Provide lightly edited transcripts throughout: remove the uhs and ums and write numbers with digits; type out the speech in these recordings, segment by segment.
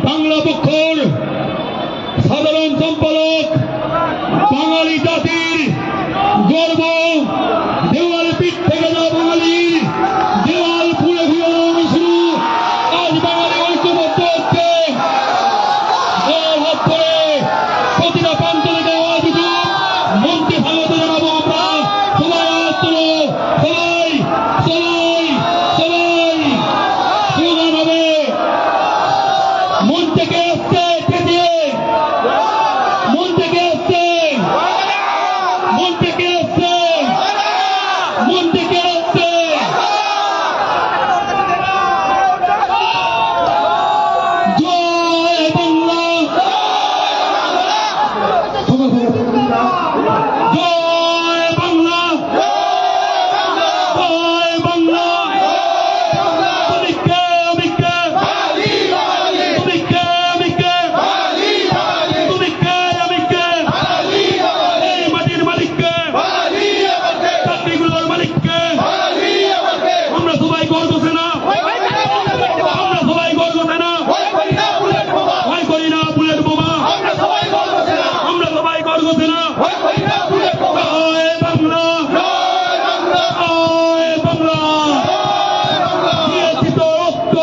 বাংলা পক্ষর সাধারণ সম্পাদক, বাঙালি জাতির গর্ব, দেওয়াল পিঠ থেকে যা বাঙালির দেওয়াল ফুলে ফিরে শুরু। আজ বাঙালি ঐক্যবদ্ধ হচ্ছে, হাত করে প্রতিটা প্রান্ত থেকে আওয়াজ উঠুক, মন্ত্রী স্বাগত জানাবো আমরা। সবাই হাত তোলো, সবাই সবাই সবাই স্লোগান হবে। মন থেকে আসছে চেঁচিয়ে, মন থেকে আসছে, মন থেকে আসছে, মন থেকে আসছে। জয় বাংলা, জয় বাংলা, জয় বাংলা। তুমি কে, আমি কে, তুমি কে, আমি কে, তুমি কে, আমি কে, এই মাটির মালিককে, চাকরিগুলোর মালিককে আমরা সবাই গর্ব সেনা, আমরা সবাই গর্ব সেনা, ভয় করি না বুলেট বোমা, আমরা সবাই গর্ব সেনা। জয় বাংলা, জয় বাংলা। দিয়েছি তো রক্ত,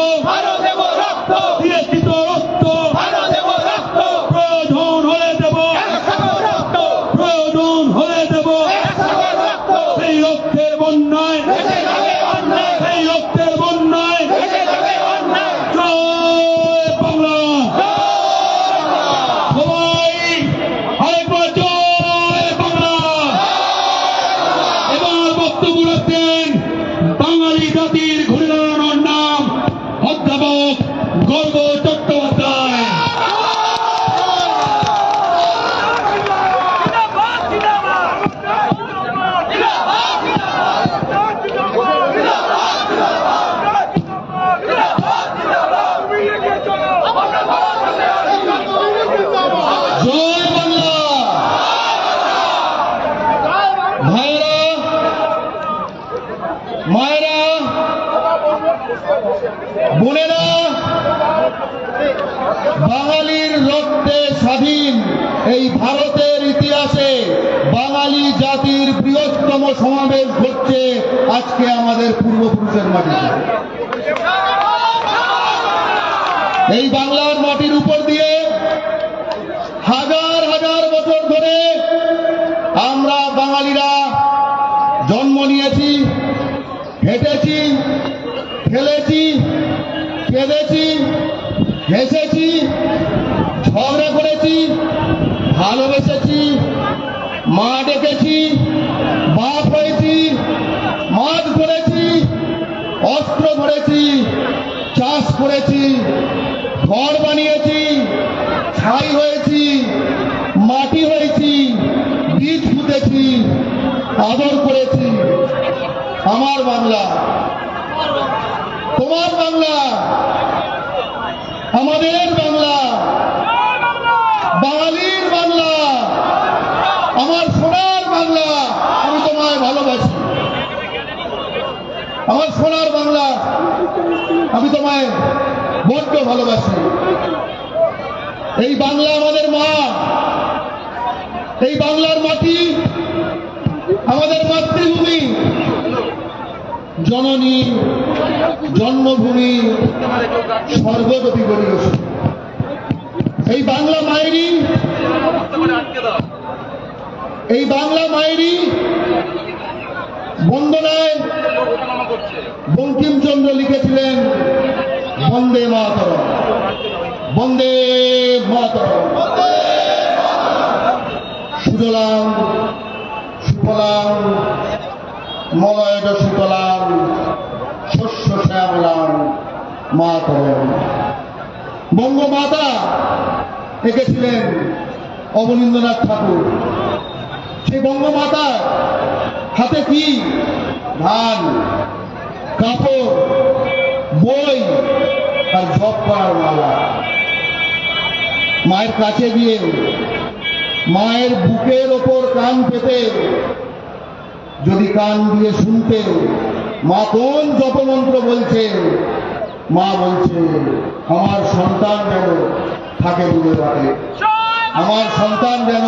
দিয়েছি তো রক্ত, প্রয়োজন হলে দেব, প্রয়োজন হলে দেব। সেই রক্তের বন্যায়, সেই রক্তের বন্যায় জয় বাংলা। সবাই আরেকবার জয় বাংলা। এবার বক্তব্য রাখছেন বাঙালি জাতির ঘুরে দাঁড়ানোর নাম অধ্যাপক গর্ব চট্টোপাধ্যায়। জয় বাংলা। ভাইরা, মায়েরা, বোনেরা, বাঙালির রক্তে স্বাধীন এই ভারতের ইতিহাসে বাঙালি জাতির বৃহত্তম সমাবেশ ঘটছে আজকে আমাদের পূর্বপুরুষের মাটিতে। এই বাংলার মাটির উপর দিয়ে হাজার হাজার বছর ধরে আমরা বাঙালিরা জন্ম নিয়েছি, হেঁটেছি, খেলেছি, কেঁদেছি, হেসেছি, ঝগড়া করেছি, ভালোবেসেছি, মা ডেকেছি, বাপ হয়েছি, মাছ ধরেছি, অস্ত্র ধরেছি, চাষ করেছি, ঘর বানিয়েছি, ছাই হয়েছি, মাটি হয়েছি, বীজ পুঁতেছি, আদর করেছি। আমার বাংলা, তোমার বাংলা, আমাদের বাংলা, বাঙালির বাংলা, আমার সোনার বাংলা। আমি তোমায় ভালোবাসি, আমার সোনার বাংলা, আমি তোমায় বড্ড ভালোবাসি। এই বাংলা আমাদের মা, এই বাংলার মাটি আমাদের মাতৃভূমি, জননী, জন্মভূমি, সর্বদপি গরিয়স। এই বাংলা মায়েরই, এই বাংলা মায়েরই বন্দনায় বঙ্কিমচন্দ্র লিখেছিলেন বন্দে মাতরম, বন্দে মাতরম। সুজলাং সুফলাং মলয়জ সুতলাং শস্য শ্যামলাং মাতরম। বঙ্গমাতা এঁকেছিলেন অবনীন্দ্রনাথ ঠাকুর। সেই বঙ্গমাতা হাতে কি? ধান, কাপড়, বই আর জপ করার মালা। মায়ের কাছে গিয়ে মায়ের বুকের ওপর কান পেতে যদি কান দিয়ে শুনতে মা কোন জপমন্ত্র বলছে মা বলছে আমার সন্তান যেন থাকে দুধে ভাতে, আমার সন্তান যেন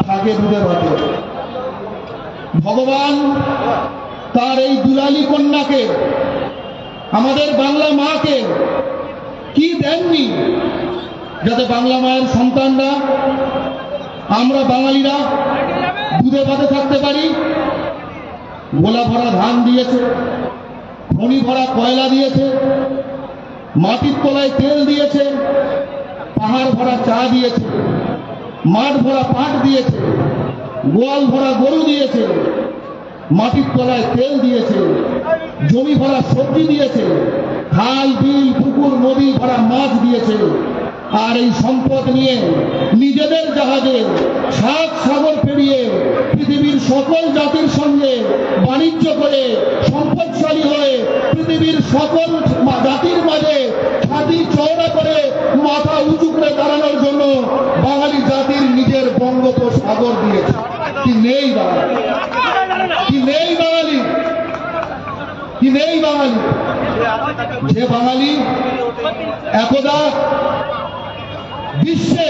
থাকে দুধে ভাতে। ভগবান তার এই দুলালী কন্যাকে, আমাদের বাংলা মাকে কি দেননি যাতে বাংলা মায়ের সন্তানরা, আমরা বাঙালিরা দুধে ভাতে থাকতে পারি? গোলা ভরা ধান দিয়েছে, খনি ভরা কয়লা দিয়েছে, মাটির তলায় তেল দিয়েছে, পাহাড় ভরা চা দিয়েছে, মাঠ ভরা পাট দিয়েছে, গোয়াল ভরা গরু দিয়েছে, মাটির তলায় তেল দিয়েছে, জমি ভরা সবজি দিয়েছে, খাল বিল পুকুর নদী ভরা মাছ দিয়েছে। আর এই সম্পদ নিয়ে নিজেদের জাহাজে 7 সাগর পেরিয়ে পৃথিবীর সকল জাতির সঙ্গে বাণিজ্য করে সম্পদশালী হয়ে পৃথিবীর সকল জাতির মাঝে ছাতি চওড়া করে মাথা উঁচু করে দাঁড়ানোর জন্য বাঙালি জাতির নিজের বঙ্গোপসাগর দিয়েছে। কি নেই বাঙালি? কি নেই বাঙালি? কি নেই বাঙালি? যে বাঙালি একদা বিশ্বে,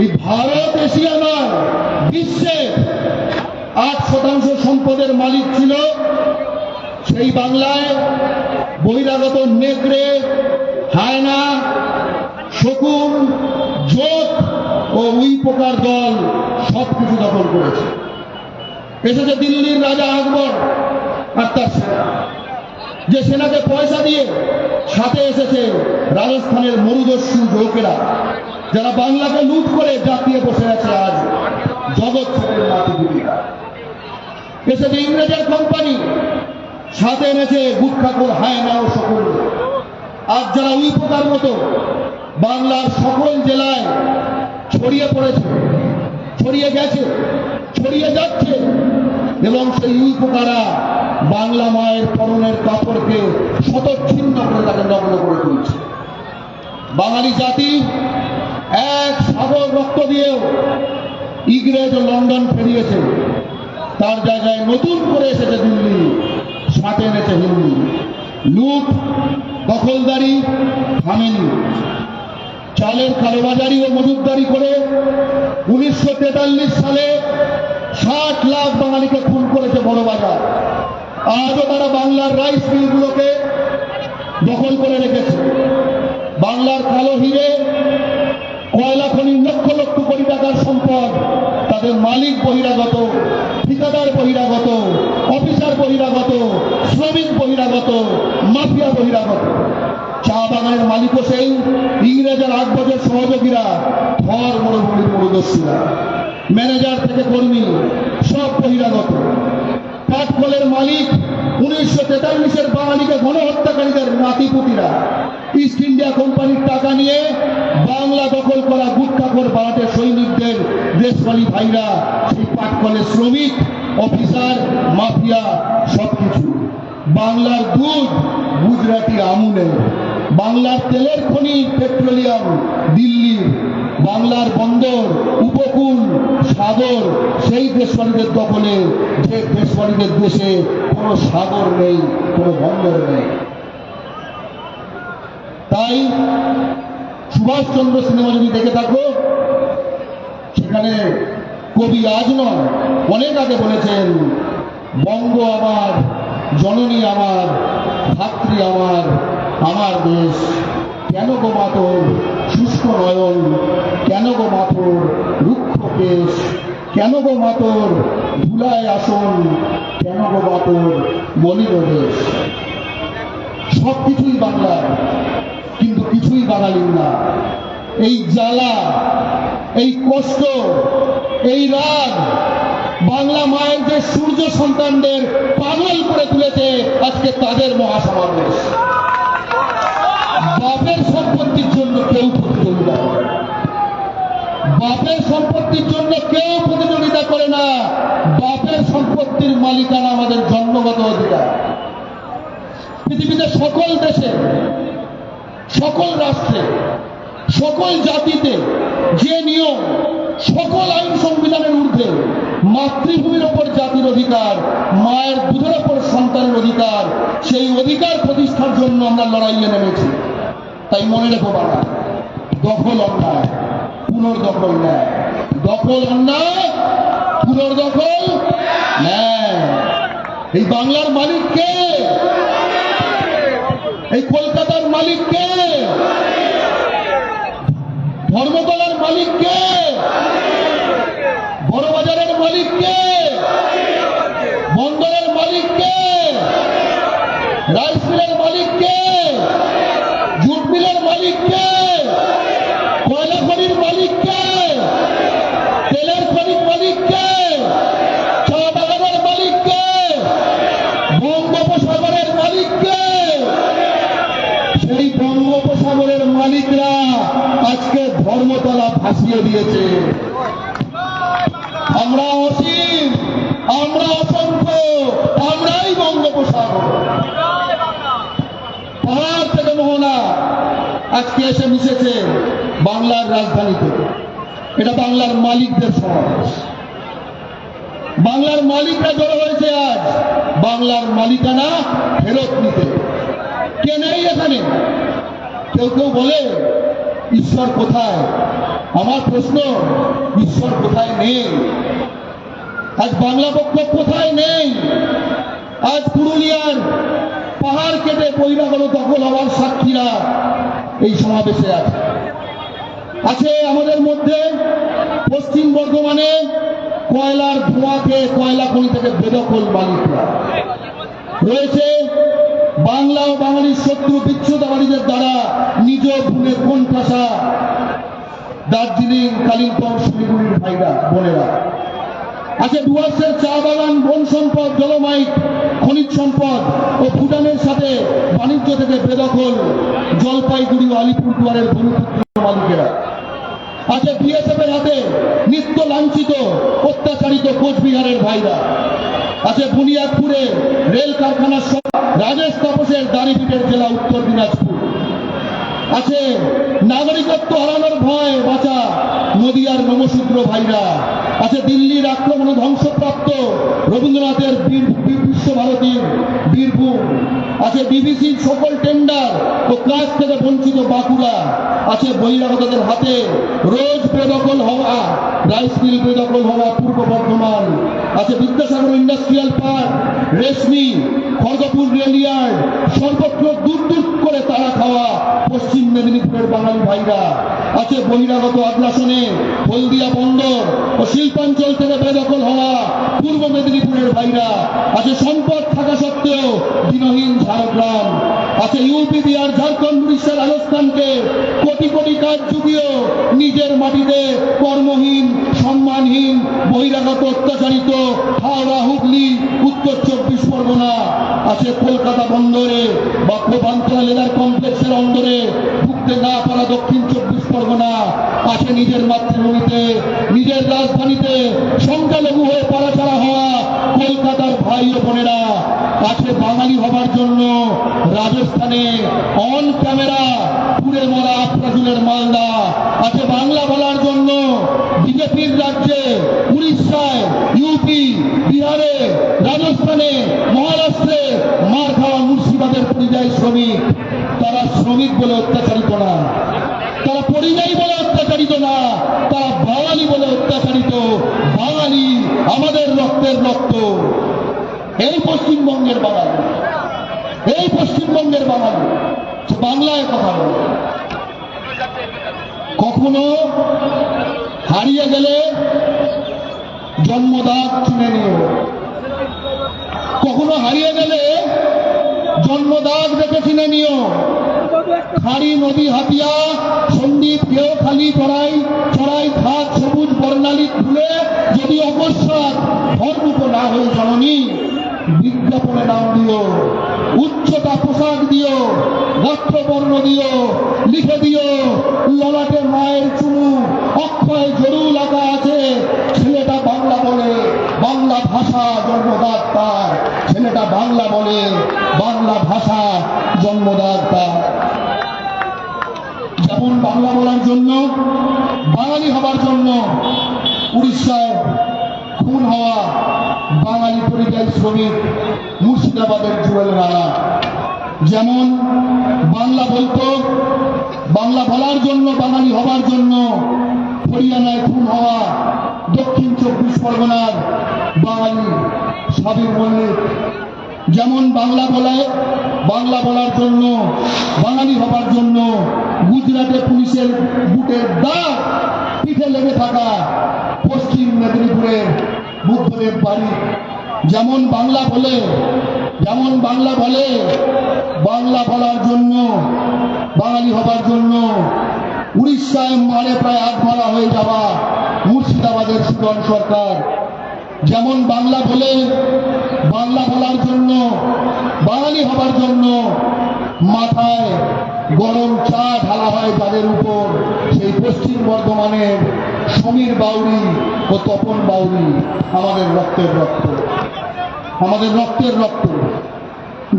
এই ভারত এশিয়া নয়, বিশ্বে 8% সম্পদের মালিক ছিল, সেই বাংলায় বহিরাগত নেকড়ে, হায়না, শকুন, জোক ও উই পোকার দল সবকিছু দখল করেছে। এসেছে দিল্লির রাজা আকবর আর তার সেনা, যে সেনাকে পয়সা দিয়ে সাথে এসেছে রাজস্থানের মরুদস্যু লোকেরা, যারা বাংলাকে লুট করে জাতিয়ে বসে আছে আজ জগৎ ছেড়ে নাতিপুতিরা। এসেছে ইংরেজের কোম্পানি, সাথে এনেছে গুটখাখোর হায়না ও শকুন। আজ যারা উই পোকার মতো বাংলার সকল জেলায় ছড়িয়ে পড়েছে, ছড়িয়ে গেছে, ছড়িয়ে যাচ্ছে, এবং সেই উই পোকারা বাংলা মায়ের পরনের কাপড়কে শতচ্ছিন্ন করে তাকে নগ্ন করে তুলছে। বাঙালি জাতি এক সাগর রক্ত দিয়েও ইংরেজ ও লন্ডন ফেরিয়েছে, তার জায়গায় নতুন করে এসেছে দিল্লি, সাথে এনেছে হিন্দি। লুট দখলদারি থামেনি। চালের কালোবাজারি ও মজুতদারি করে 1943 সালে 60 লাখ বাঙালিকে খুন করেছে বড় বাজার। আজও তারা বাংলার রাইস মিলগুলোকে দখল করে রেখেছে। বাংলার কালো হিরে, কয়লা খনির লক্ষ লক্ষ কোটি টাকার সম্পদ, তাদের মালিক বহিরাগত, ঠিকাদার বহিরাগত, অফিসার বহিরাগত, শ্রমিক বহিরাগত, মাফিয়া বহিরাগত। চা বাগানের মালিকও সেই ইংরেজের 8 বছর সহযোগীরা, থর মরুভূমির মরুদস্যুরা। ম্যানেজার থেকে কর্মী সব বহিরাগত। কাঠকলের মালিক 1943-এর বাঙালিকে গণহত্যাকারীদের নাতিপুতিরা। ইস্ট ইন্ডিয়া কোম্পানির টাকা নিয়ে বাংলা দখল করা গুটখাখোর বারাটের সৈনিকদের দেশবালী ভাইরা, সেই পাটকলের শ্রমিক, অফিসার, মাফিয়া সবকিছু। বাংলার দুধ গুজরাটি আমুলের, বাংলার তেলের খনি পেট্রোলিয়াম দিল্লির, বাংলার বন্দর, উপকূল, সাগর সেই দেশবালীদের দখলে, যে দেশবালীদের দেশে কোনো সাগর নেই, কোনো বন্দর নেই। তাই সুভাষচন্দ্র সিনেমা যদি দেখে থাকো, সেখানে কবি আজ নয় অনেক আগে বলেছেন, বঙ্গ আমার, জননী আমার, ধাত্রী আমার, আমার দেশ। কেন গো মাতর শুষ্ক নয়ন, কেন গো মাতর রুক্ষ কেশ, কেন গো মাতর ধুলায় আসন, কেন গো মাতর মলিন দেশ। সবকিছুই বাংলার, কিন্তু কিছুই বাঙালির না। এই জ্বালা, এই কষ্ট, এই রাগ বাংলা মায়ের যে সূর্য সন্তানদের পাগল করে তুলেছে, আজকে তাদের মহাসমাবেশ। বাপের সম্পত্তির জন্য কেউ প্রতিযোগিতা করে, বাপের সম্পত্তির জন্য কেউ প্রতিযোগিতা করে না। বাপের সম্পত্তির মালিকানা আমাদের জন্মগত অধিকার। পৃথিবীতে সকল দেশে, সকল রাষ্ট্রে, সকল জাতিতে যে নিয়ম সকল আইন সংবিধানের ঊর্ধ্বে মাতৃভূমির ওপর জাতির অধিকার, মায়ের দুধের ওপর সন্তানের অধিকার, সেই অধিকার প্রতিষ্ঠার জন্য আমরা লড়াইয়ে নেমেছি। তাই মনে রেখো বাবা, দখল অন্যায়, পুনর্দখল ন্যায়। দখল অন্যায়, পুনর্দখল ন্যায়। এই বাংলার মালিক কে? এই কলকাতার মালিক কে? ধর্মতলার মালিক কে? বড়বাজারের মালিক কে? বন্দরের মালিক কে? রাইস মিলের মালিক কে? জুট মিলের মালিক কে? কয়লা খনির মালিক কে? তেলের খনির মালিক কে? চা বাগানের মালিক কে? বঙ্গোপসাগরের মালিক কে? সেই বঙ্গোপসাগরের মালিকরা আজকে ধর্মতলা ভাসিয়ে দিয়েছে। আমরা অসীম, আমরা অসংখ্য, আমরাই বঙ্গোপসাগর। পাহাড় থেকে মোহনা আজকে এসে মিশেছে বাংলার রাজধানীতে। এটা বাংলার মালিকদের সমাবেশ। বাংলার মালিকরা জড়ো হয়েছে আজ বাংলার মালিকানা ফেরত নিতে। কে নেই এখানে? কেউ কেউ বলে ঈশ্বর কোথায়? আমার প্রশ্ন, ঈশ্বর কোথায় নেই? আজ বাংলা পক্ষ কোথায় নেই? আজ পুরুলিয়ার পাহাড় কেটে বহিরাগত দখল হওয়ার সাক্ষীরা এই সমাবেশে আছে। আছে আমাদের মধ্যে পশ্চিম বর্ধমানে কয়লার ধোঁয়াকে কয়লা খনি থেকে বেদখল মালিকরা রয়েছে। বাংলা ও বাঙালির শত্রু বিচ্ছুতাবাদীদের দ্বারা নিজ ভূমে কোণঠাসা দার্জিলিং, কালিম্পং, শিলিগুড়ির ভাইরা বোনেরা। আছে ডুয়ার্সের চা বাগান, বন সম্পদ, জলমাইট, খনিজ সম্পদ ও ভুটানের সাথে বাণিজ্য থেকে বেদখল জলপাইগুড়ি ও আলিপুরদুয়ারের ভূমিপুত্র মালিকেরা। আছে বিএসএফ এর হাতে নিত্য লাঞ্ছিত অত্যাচারিত কোচবিহারের ভাইরা। আছে বুনিয়াদপুরে রেল কারখানার রাজেশ তাপসের দাঁড়িপিঠের জেলা উত্তর দিনাজপুর। আছে নাগরিকত্ব হারানোর ভয় বাঁচা নদিয়ার নমশূদ্র ভাইরা। আছে দিল্লির আক্রমণ ও ধ্বংসপ্রাপ্ত রবীন্দ্রনাথের বিশ্বভারতীর বীরভূম। আছে বিবিসির সকল টেন্ডার ও কাজ থেকে বঞ্চিত বাঁকুড়া। আছে বহিরাগতদের হাতে রোজ বেদখল হওয়া রাইস মিল, বেদখল হওয়া পূর্ব বর্ধমান। আছে বিদ্যাসাগর ইন্ডাস্ট্রিয়াল পার্ক, রেশমি, খড়গপুর রেলইয়ার্ড, সর্বত্র দূর দূর করে তারা খাওয়া পশ্চিম মেদিনীপুরের বাঙালি ভাইরা। আছে বহিরাগত আগ্রাসনে হলদিয়া বন্দর ও শিল্পাঞ্চল থেকে বেদখল হওয়া পূর্ব মেদিনীপুরের ভাইরা। আছে সম্পদ থাকা সত্ত্বেও দিনহীন ঝাড়গ্রাম। আছে ইউপি, বিহার, ঝাড়খণ্ড, উড়িষ্যা, রাজস্থানকে কোটি কোটি কাজ যুগিয়েও নিজের মাটিতে কর্মহীন, সম্মানহীন, বহিরাগত অত্যাচারিত হাওড়া, হুগলি, উত্তর 24 পরগনা। আছে কলকাতা বন্দরে বা পূর্বাঞ্চল লেদার কমপ্লেক্সের অন্দরে ঢুকতে না পারা দক্ষিণ 24 পরগনা। আছে নিজের মাতৃভূমিতে, নিজের রাজধানীতে সংখ্যালঘু হয়ে পাড়াছাড়া হওয়া কলকাতার ভাই ও বোনেরা। আছে বাঙালি হবার জন্য রাজস্থানে অন ক্যামেরা পুড়ে মরা আফরাজুলের মালদা। আছে বাংলা বলার জন্য বিজেপির রাজ্যে উড়িষ্যায়, ইউপি, বিহারে, রাজস্থানে, মহারাষ্ট্রে মার খাওয়া মুর্শিদাবাদের পরিযায়ী শ্রমিক। তারা শ্রমিক বলে অত্যাচারিত না, তারা পরিযায়ী বলে অত্যাচারিত না, তারা বাঙালি বলে অত্যাচারিত। বাঙালি আমাদের রক্তের রক্ত। এই পশ্চিমবঙ্গের বাঙালি, এই পশ্চিমবঙ্গের বাঙালি বাংলায় কথা বলে। কখনো হারিয়ে গেলে জন্মদাগ চিনে নিও, কখনো হারিয়ে গেলে জন্মদাগ দেখে চিনে নিও। খাড়ি, নদী, হাতিয়া, সন্দ্বীপ, কেওখালি, চড়াই, ঘাট, সবুজ বর্ণালী ভুলে যদি অকস্মাৎ ধর্মুপ না হয়ে জননী, বিজ্ঞাপনে নাম দিও, উচ্চতা পোশাক দিও, গাত্রবর্ণ দিও, লিখে দিও ললাটে মায়ের চুমু, অক্ষয় জরুল আঁকা আছে, ছেলেটা বাংলা বলে, বাংলা ভাষা জন্মদাগ তার। ছেলেটা বাংলা বলে, বাংলা ভাষা জন্মদাগ তার। যেমন বাংলা বলার জন্য বাঙালি হবার জন্য উড়িষ্যায় খুন হওয়া বাঙালি পরিযায়ী শ্রমিক মুর্শিদাবাদের জুয়েল রানা। যেমন বাংলা বলতো, বাংলা বলার জন্য, বাঙালি হবার জন্য হরিয়ানায় খুন হওয়া দক্ষিণ 24 পরগনার বাঙালি সাবির মল্লিক। যেমন বাংলা বলার জন্য, বাঙালি হবার জন্য গুজরাটে পুলিশের বুটের দাগ পিঠে লেগে থাকা পশ্চিম মেদিনীপুরের বুদ্ধদেব বাড়ি। যেমন বাংলা বলে, বাংলা বলার জন্য, বাঙালি হবার জন্য উড়িষ্যায় মারে প্রায় আধমরা হয়ে যাওয়া মুর্শিদাবাদের সুজন সরকার। যেমন বাংলা বলার জন্য, বাঙালি হবার জন্য মাথায় গরম চা ঢালা হয় যাদের উপর, সেই পশ্চিম বর্ধমানের সমীর বাউরি ও তপন বাউরি আমাদের রক্তের রক্ত।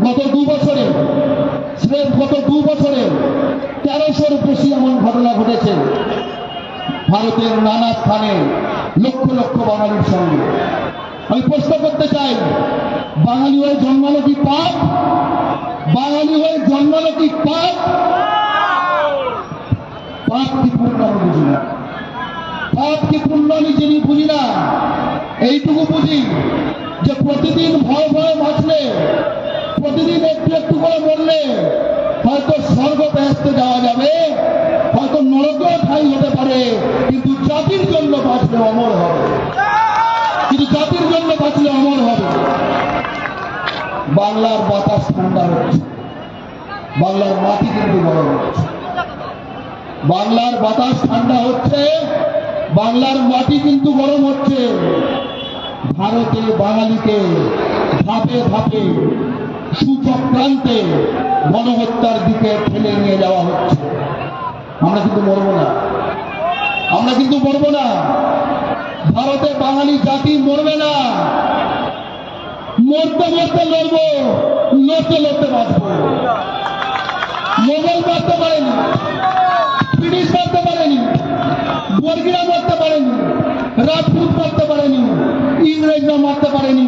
গত 2 বছরে 1300-র বেশি এমন ঘটনা ঘটেছে ভারতের নানা স্থানে লক্ষ লক্ষ বাঙালির সঙ্গে। আমি প্রশ্ন করতে চাই, বাঙালি হয়ে জন্মানো কি পাপ? পাপ কি পুণ্য আমি বুঝি না। পাপ কি পুণ্য আমি যিনি বুঝি না। এইটুকু বুঝি যে প্রতিদিন ভয় বাঁচলে, প্রতিদিন একটু একটু করে মরলে হয়তো স্বর্গ বেহেশতে যাওয়া যাবে, হয়তো নরকেও ঠাঁই হতে পারে, কিন্তু জাতির জন্য বাঁচলে অমর হবে। বাংলার বাতাস ঠান্ডা হচ্ছে, বাংলার মাটি কিন্তু গরম হচ্ছে। বাংলার বাতাস ঠান্ডা হচ্ছে, বাংলার মাটি কিন্তু গরম হচ্ছে। ভারতে বাঙালিকে ধাপে ধাপে সুচক্রান্তে গণহত্যার দিকে ঠেলে নিয়ে যাওয়া হচ্ছে। আমরা কিন্তু মরবো না। ভারতে বাঙালি জাতি মরবে না। মরতে লড়বো, লড়তে বাঁচবো। মোগল মারতে পারেনি, ব্রিটিশ মারতে পারেনি, বর্গিরা মারতে পারেনি, রাজপুত মারতে পারেনি, ইংরেজরা মারতে পারেনি,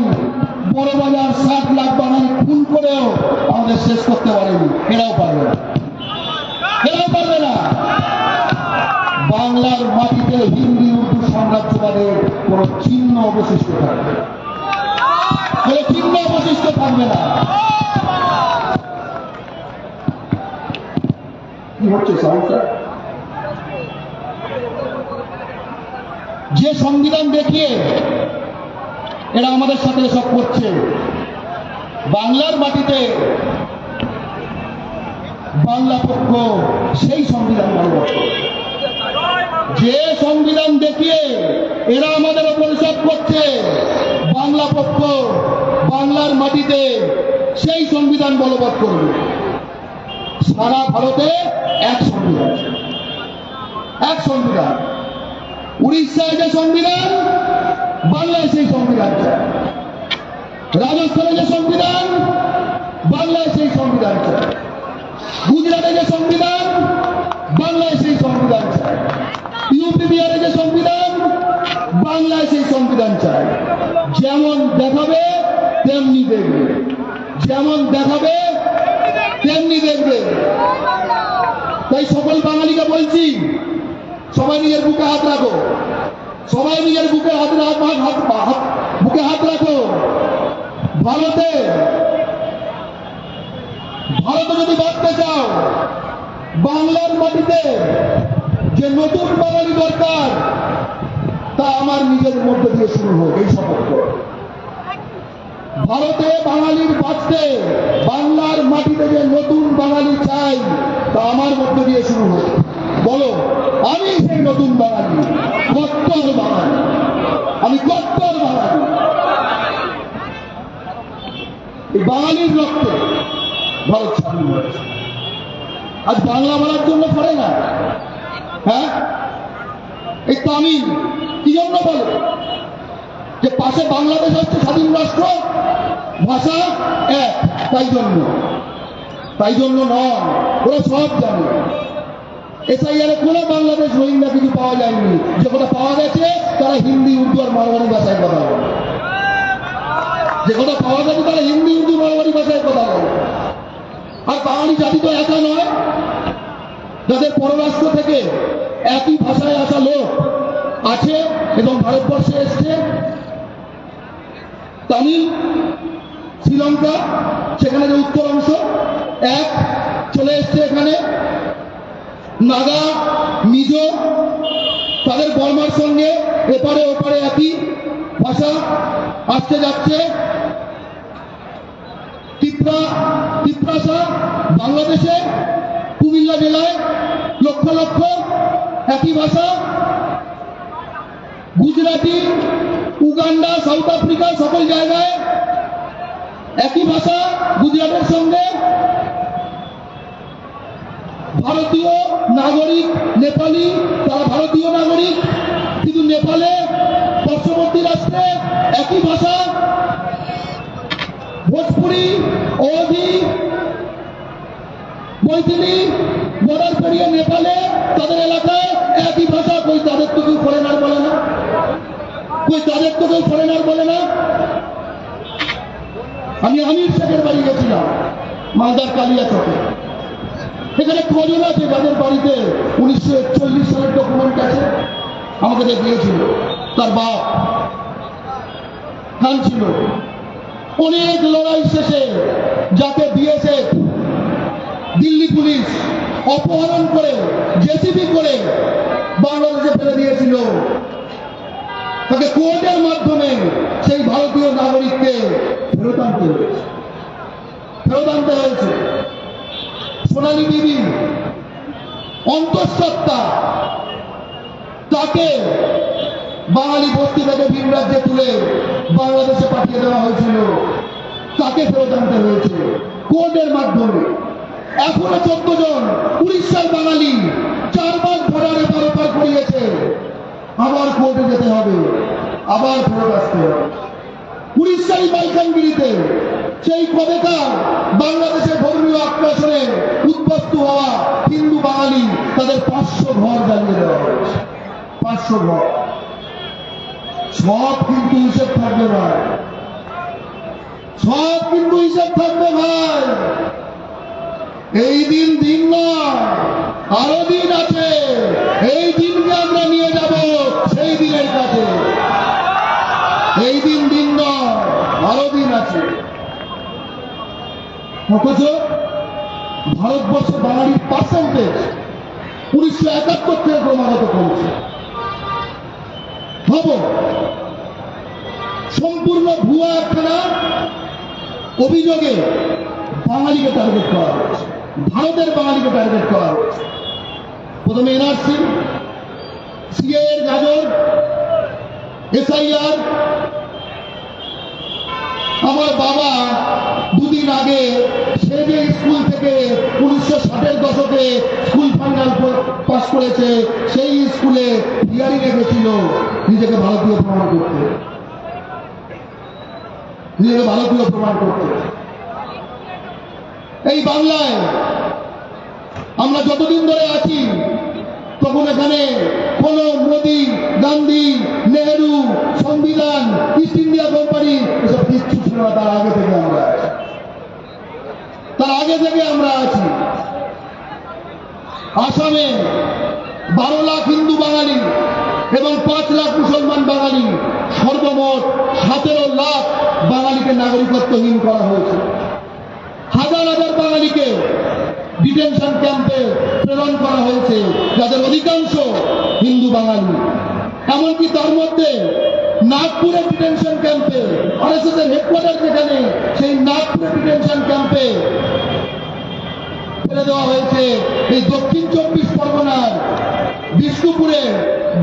বড় বাজার 60 লাখ বাঙালি খুন করেও আমাদের শেষ করতে পারেনি। এরাও পারবে না। বাংলার মাটিতে হিন্দি উর্দু সাম্রাজ্যবাদের কোন চিহ্ন অবশিষ্ট থাকবে না। কি হচ্ছে সাউন্ডটা? যে সংবিধান দেখিয়ে এরা আমাদের সাথে এসব করছে, বাংলার মাটিতে বাংলা পক্ষ সেই সংবিধান বলবৎ। যে সংবিধান দেখিয়ে এরা আমাদের ওপর এসব করছে, বাংলা পক্ষ বাংলার মাটিতে সেই সংবিধান বলবৎ করবে। সারা ভারতে এক সংবিধান। উড়িষ্যায় যে সংবিধান, বাংলায় সেই সংবিধান চায়। রাজস্থানে যে সংবিধান, বাংলায় সেই সংবিধান চায়। গুজরাটে যে সংবিধান, বাংলায় সেই সংবিধান চায়। ইউপি বিহারে যে সংবিধান, বাংলায় সেই সংবিধান চায়। যেমন দেখাবে তেমনি দেখবে। তাই সকল বাঙালিকে বলছি, সবাই নিজের বুকে হাত রাখো। ভারতে যদি বাঁচতে চাও, বাংলার মাটিতে যে নতুন বাঙালি দরকার, তা আমার নিজের মধ্যে দিয়ে শুরু হোক। এই শপথ করো। ভারতে বাঙালির বাঁচতে, বাংলার মাটিতে যে নতুন বাঙালি চাই, তা আমার মধ্যে দিয়ে শুরু হোক। বলো, আমি সেই নতুন বাঙালি, কট্টর বাঙালি। এই বাঙালির রক্তে ভারত স্বাধীন হয়েছে। আজ বাংলা বলার জন্য পড়ে না। হ্যাঁ, এই তামিল কি জন্য বলে যে পাশে বাংলাদেশ হচ্ছে স্বাধীন রাষ্ট্র, ভাষা এক, তাই জন্য নয়। ওরা সব জানে। এসআইআর কোনো বাংলাদেশ রোহিঙ্গা কিছু পাওয়া যায়নি, যে কথা পাওয়া গেছে তারা হিন্দি উর্দু আর মারওয়ারি ভাষায় কথা বলে, যে কথা পাওয়া গেছে তারা হিন্দি উর্দু মারওয়ারি ভাষায় কথা বলে। আর বাঙালি জাতি তো একা নয়, যাদের পররাষ্ট্র থেকে একই ভাষায় আসা লোক আছে এবং ভারতবর্ষে এসছে, তামিল, শ্রীলঙ্কা, সেখানে যে উত্তর অংশ এক চলে এসছে এখানে, নাগা, মিজো, তাদের বর্মার সঙ্গে এপারে ওপারে একই ভাষা আসতে যাচ্ছে। তিপ্রাসা বাংলাদেশে কুমিল্লা জেলায় লক্ষ লক্ষ একই ভাষা, গুজরাটি, উগান্ডা, সাউথ আফ্রিকা সকল জায়গায় একই ভাষা গুজরাটের সঙ্গে। ভারতীয় নাগরিক নেপালি, তারা ভারতীয় নাগরিক, কিন্তু নেপালে পার্শ্ববর্তী রাষ্ট্রে একই ভাষা। ভোজপুরি, অবধি, মৈথিলি বর্ডার পেরিয়ে নেপালে তাদের এলাকায় একই ভাষা। কই তাদের তো কেউ ফরেনার বলে না, কই তাদের তো কেউ ফরেনার বলে না। আমি আমির শেখের বাড়ি গেছিলাম মালদার কালিয়াচকে, এখানে কজন আছে যাদের বাড়িতে 1941 সালের ডকুমেন্ট আছে, আমাকে দেখিয়েছিল। তার বাপ খান ছিল। অনেক লড়াই শেষে যাকে বিএসএফ, দিল্লি পুলিশ অপহরণ করে জেসিবি করে বাংলাদেশে ফেলে দিয়েছিল, তাকে কোর্টের মাধ্যমে সেই ভারতীয় নাগরিককে ফেরত আনতে হয়েছে। সোনালী বিবি অন্তঃসত্ত্বা, তাকে বাঙালি বস্তি থেকে ভিন রাজ্যে তুলে বাংলাদেশে পাঠিয়ে দেওয়া হয়েছিল, তাকে ফেরত আনতে হয়েছে কোর্টের মাধ্যমে। এখনো 14 জন উড়িষ্যার বাঙালি 4 বার বর্ডারে পারাপার করিয়েছে, আবার কোর্টে যেতে হবে, আবার ফেরত আসতে হবে। উড়িষ্যার মালকানগিরিতে সেই কবেকার বাংলাদেশের ধর্মীয় আক্রোশনে উদ্বস্ত হওয়া হিন্দু বাঙালি, তাদের 500 ঘর জ্বালিয়ে দেওয়া হয়েছে। 500 ঘর। সব কিন্তু হিসেব থাকবে ভাই, সব কিন্তু হিসেব থাকবে ভাই। এই দিন নয়, আরো দিন আছে। এই দিনকে আমরা নিয়ে যাব সেই দিনের কাছে। এই দিন নয়, আরো দিন আছে। অথচ ভারতবর্ষে বাঙালির পার্সেন্টেজ 1971 থেকে ক্রমাগত কমছে। ভাবো, সম্পূর্ণ ভুয়া একখানা অভিযোগে বাঙালিকে টার্গেট করা হয়েছে, ভারতের বাঙালিকে টার্গেট করা হয়েছে। প্রথমে এনআরসি, সিএ এর গাজর, এসআইআর। আমার বাবা দুদিন আগে সে যে স্কুল থেকে 1960-এর দশকে স্কুল ফাইনাল পাস করেছে, সেই স্কুলে হিয়ারিং এ গেছিল নিজেকে ভারতীয় প্রমাণ করতে, নিজেকে ভারতীয় প্রমাণ করতে। এই বাংলায় আমরা যতদিন ধরে আছি, তখন এখানে কোন মোদী, গান্ধী, নেহেরু, সংবিধান, ইস্ট ইন্ডিয়া কোম্পানি এসব কিচ্ছু ছিল না। তার আগে থেকে আমরা আছি। আসামে 12 লাখ হিন্দু বাঙালি এবং 5 লাখ মুসলমান বাঙালি, সর্বমোট 17 লাখ বাঙালিকে নাগরিকত্বহীন করা হয়েছে। হাজার হাজার বাঙালিকে ডিটেনশন ক্যাম্পে প্রেরণ করা হয়েছে, যাদের অধিকাংশ হিন্দু বাঙালি। এমনকি তার মধ্যে নাগপুরের ডিটেনশন ক্যাম্পে, আরএসএস এর হেডকোয়ার্টার যেখানে, সেই নাগপুরের ডিটেনশন ক্যাম্পে ফেলে দেওয়া হয়েছে এই দক্ষিণ 24 পরগনার বিষ্ণুপুরে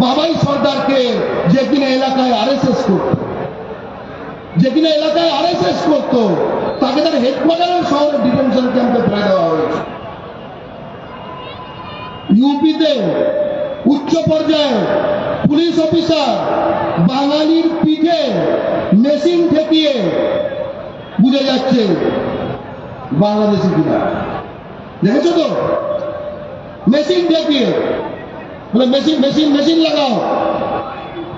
বাবাই সর্দারকে, যে কিনা এলাকায় আরএসএস করত, তাকে তার হেডকোয়ার্টারের শহরের ডিটেনশন ক্যাম্পে ফেলে দেওয়া হয়েছে। ইউপিতে উচ্চ পর্যায়ে পুলিশ অফিসার বাঙালির পিঠে মেশিন ঠেকিয়ে বুঝে যাচ্ছে বাংলাদেশি কিনা। দেখেছো তো? মেশিন দেখিয়ে বলে মেশিন মেশিন মেশিন লাগাও,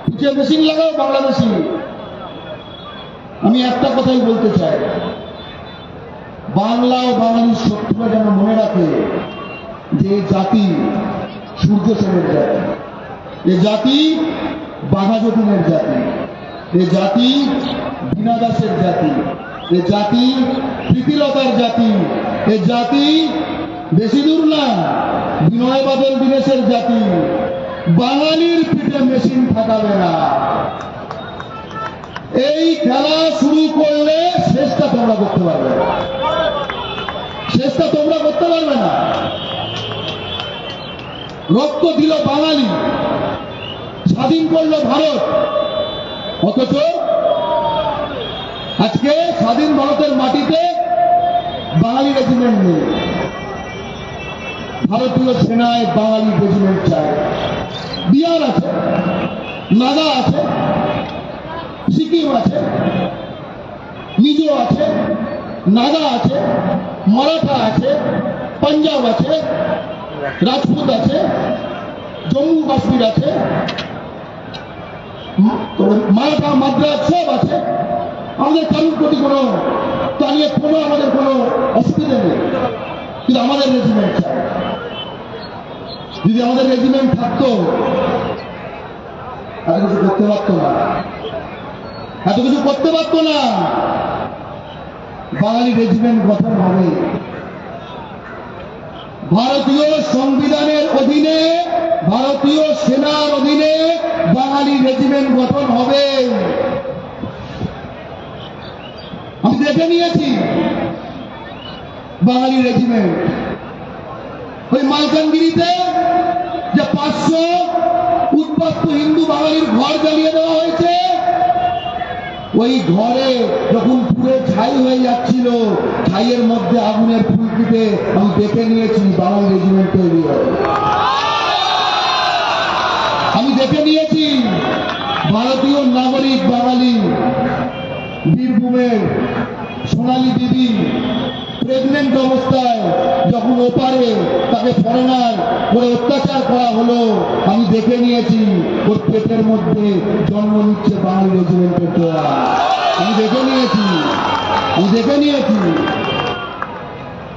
পিছিয়ে মেশিন লাগাও বাংলাদেশি। আমি একটা কথাই বলতে চাই, বাংলা ও বাঙালির শত্রুরা যেন মনে রাখে যে এই জাতি সূর্য সেনের জাতি, এ জাতি বাঘাযতীনের জাতি, এ জাতি বীণা দাসের জাতি, এ জাতি প্রীতিলতার জাতি, এ জাতি বেশি দূর না বিনয় বাদল দীনেশের জাতি। বাঙালির পিঠে মেশিন থাকাবে না। এই খেলা শুরু করলে শেষটা তোমরা করতে পারবে না, শেষটা তোমরা করতে পারবে না। রক্ত দিল বাঙালি, স্বাধীন করলো ভারত, অথচ আজকে স্বাধীন ভারতের মাটিতে বাঙালি রেজিমেন্ট নেই। ভারতীয় সেনায় বাঙালি রেজিমেন্ট চায়। বিহার আছে, নাগা আছে, সিকিম আছে, মিজো আছে, নাগা আছে, মারাঠা আছে, পাঞ্জাব আছে, রাজপুত আছে, জম্মু কাশ্মীর আছে, মারাঠা মাদ্রাজ সব আছে। আমাদের কারোর প্রতি কোনো তা নিয়ে আমাদের কোনো অসুবিধা নেই, কিন্তু আমাদের রেজিমেন্ট চাই। যদি আমাদের রেজিমেন্ট থাকতো এত কিছু করতে পারতো না, এত কিছু করতে পারতো না। বাঙালি রেজিমেন্ট গঠন হবে ভারতীয় সংবিধানের অধীনে, ভারতীয় সেনার অধীনে বাঙালি রেজিমেন্ট গঠন হবে। আমি দেখে নিয়েছি বাঙালি রেজিমেন্ট। ওই মালকানগিরিতে যে 500 উদ্বাস্ত হিন্দু বাঙালির ঘর জ্বালিয়ে দেওয়া হয়েছে, ওই ঘরে যখন পুরে ছাই হয়ে যাচ্ছিল, ছাইয়ের মধ্যে আগুনের ফুলকিতে আমি দেখে নিয়েছি বাঙালি রেজিমেন্ট তৈরি হবে। আমি দেখে নিয়েছি ভারতীয় নাগরিক বাঙালি বীরভূমের সোনালী দেবী প্রেগনেন্ট অবস্থায় যখন ওপারে তাকে ফরেনার করে অত্যাচার করা হলো, আমি দেখে নিয়েছি ওর পেটের মধ্যে জন্ম নিচ্ছে বাঙালি রেজিমেন্টের দোয়া। আমি দেখে নিয়েছি, আমি দেখে নিয়েছি।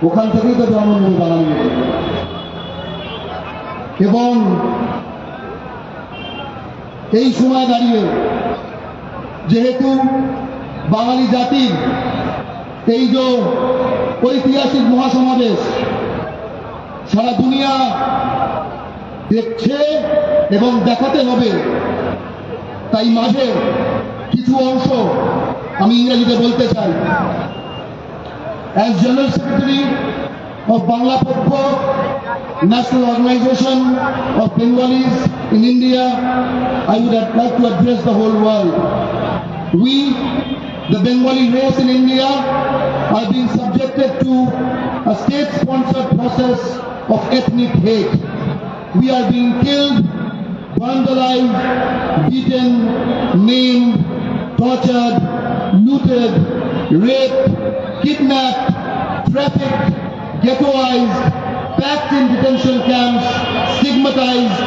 ওখান থেকেই তো জন্ম নেবে বাঙালি রেজিমেন্ট। এবং এই সময় দাঁড়িয়ে যেহেতু বাঙালি জাতির এই যে ঐতিহাসিক মহাসমাবেশ সারা দুনিয়া দেখছে এবং দেখাতে হবে, তাই মাঝে কিছু অংশ আমি ইংরেজিতে বলতে চাই। As General Secretary of Bangla Pokho, National Organization of Bengalis in India, I would like to address the whole world. We, the Bengali race in India, are being subjected to a state-sponsored process of ethnic hate. We are being killed, burned alive, beaten, maimed, tortured, looted, raped, kidnapped, trafficked, ghettoized, packed in detention camps, stigmatized,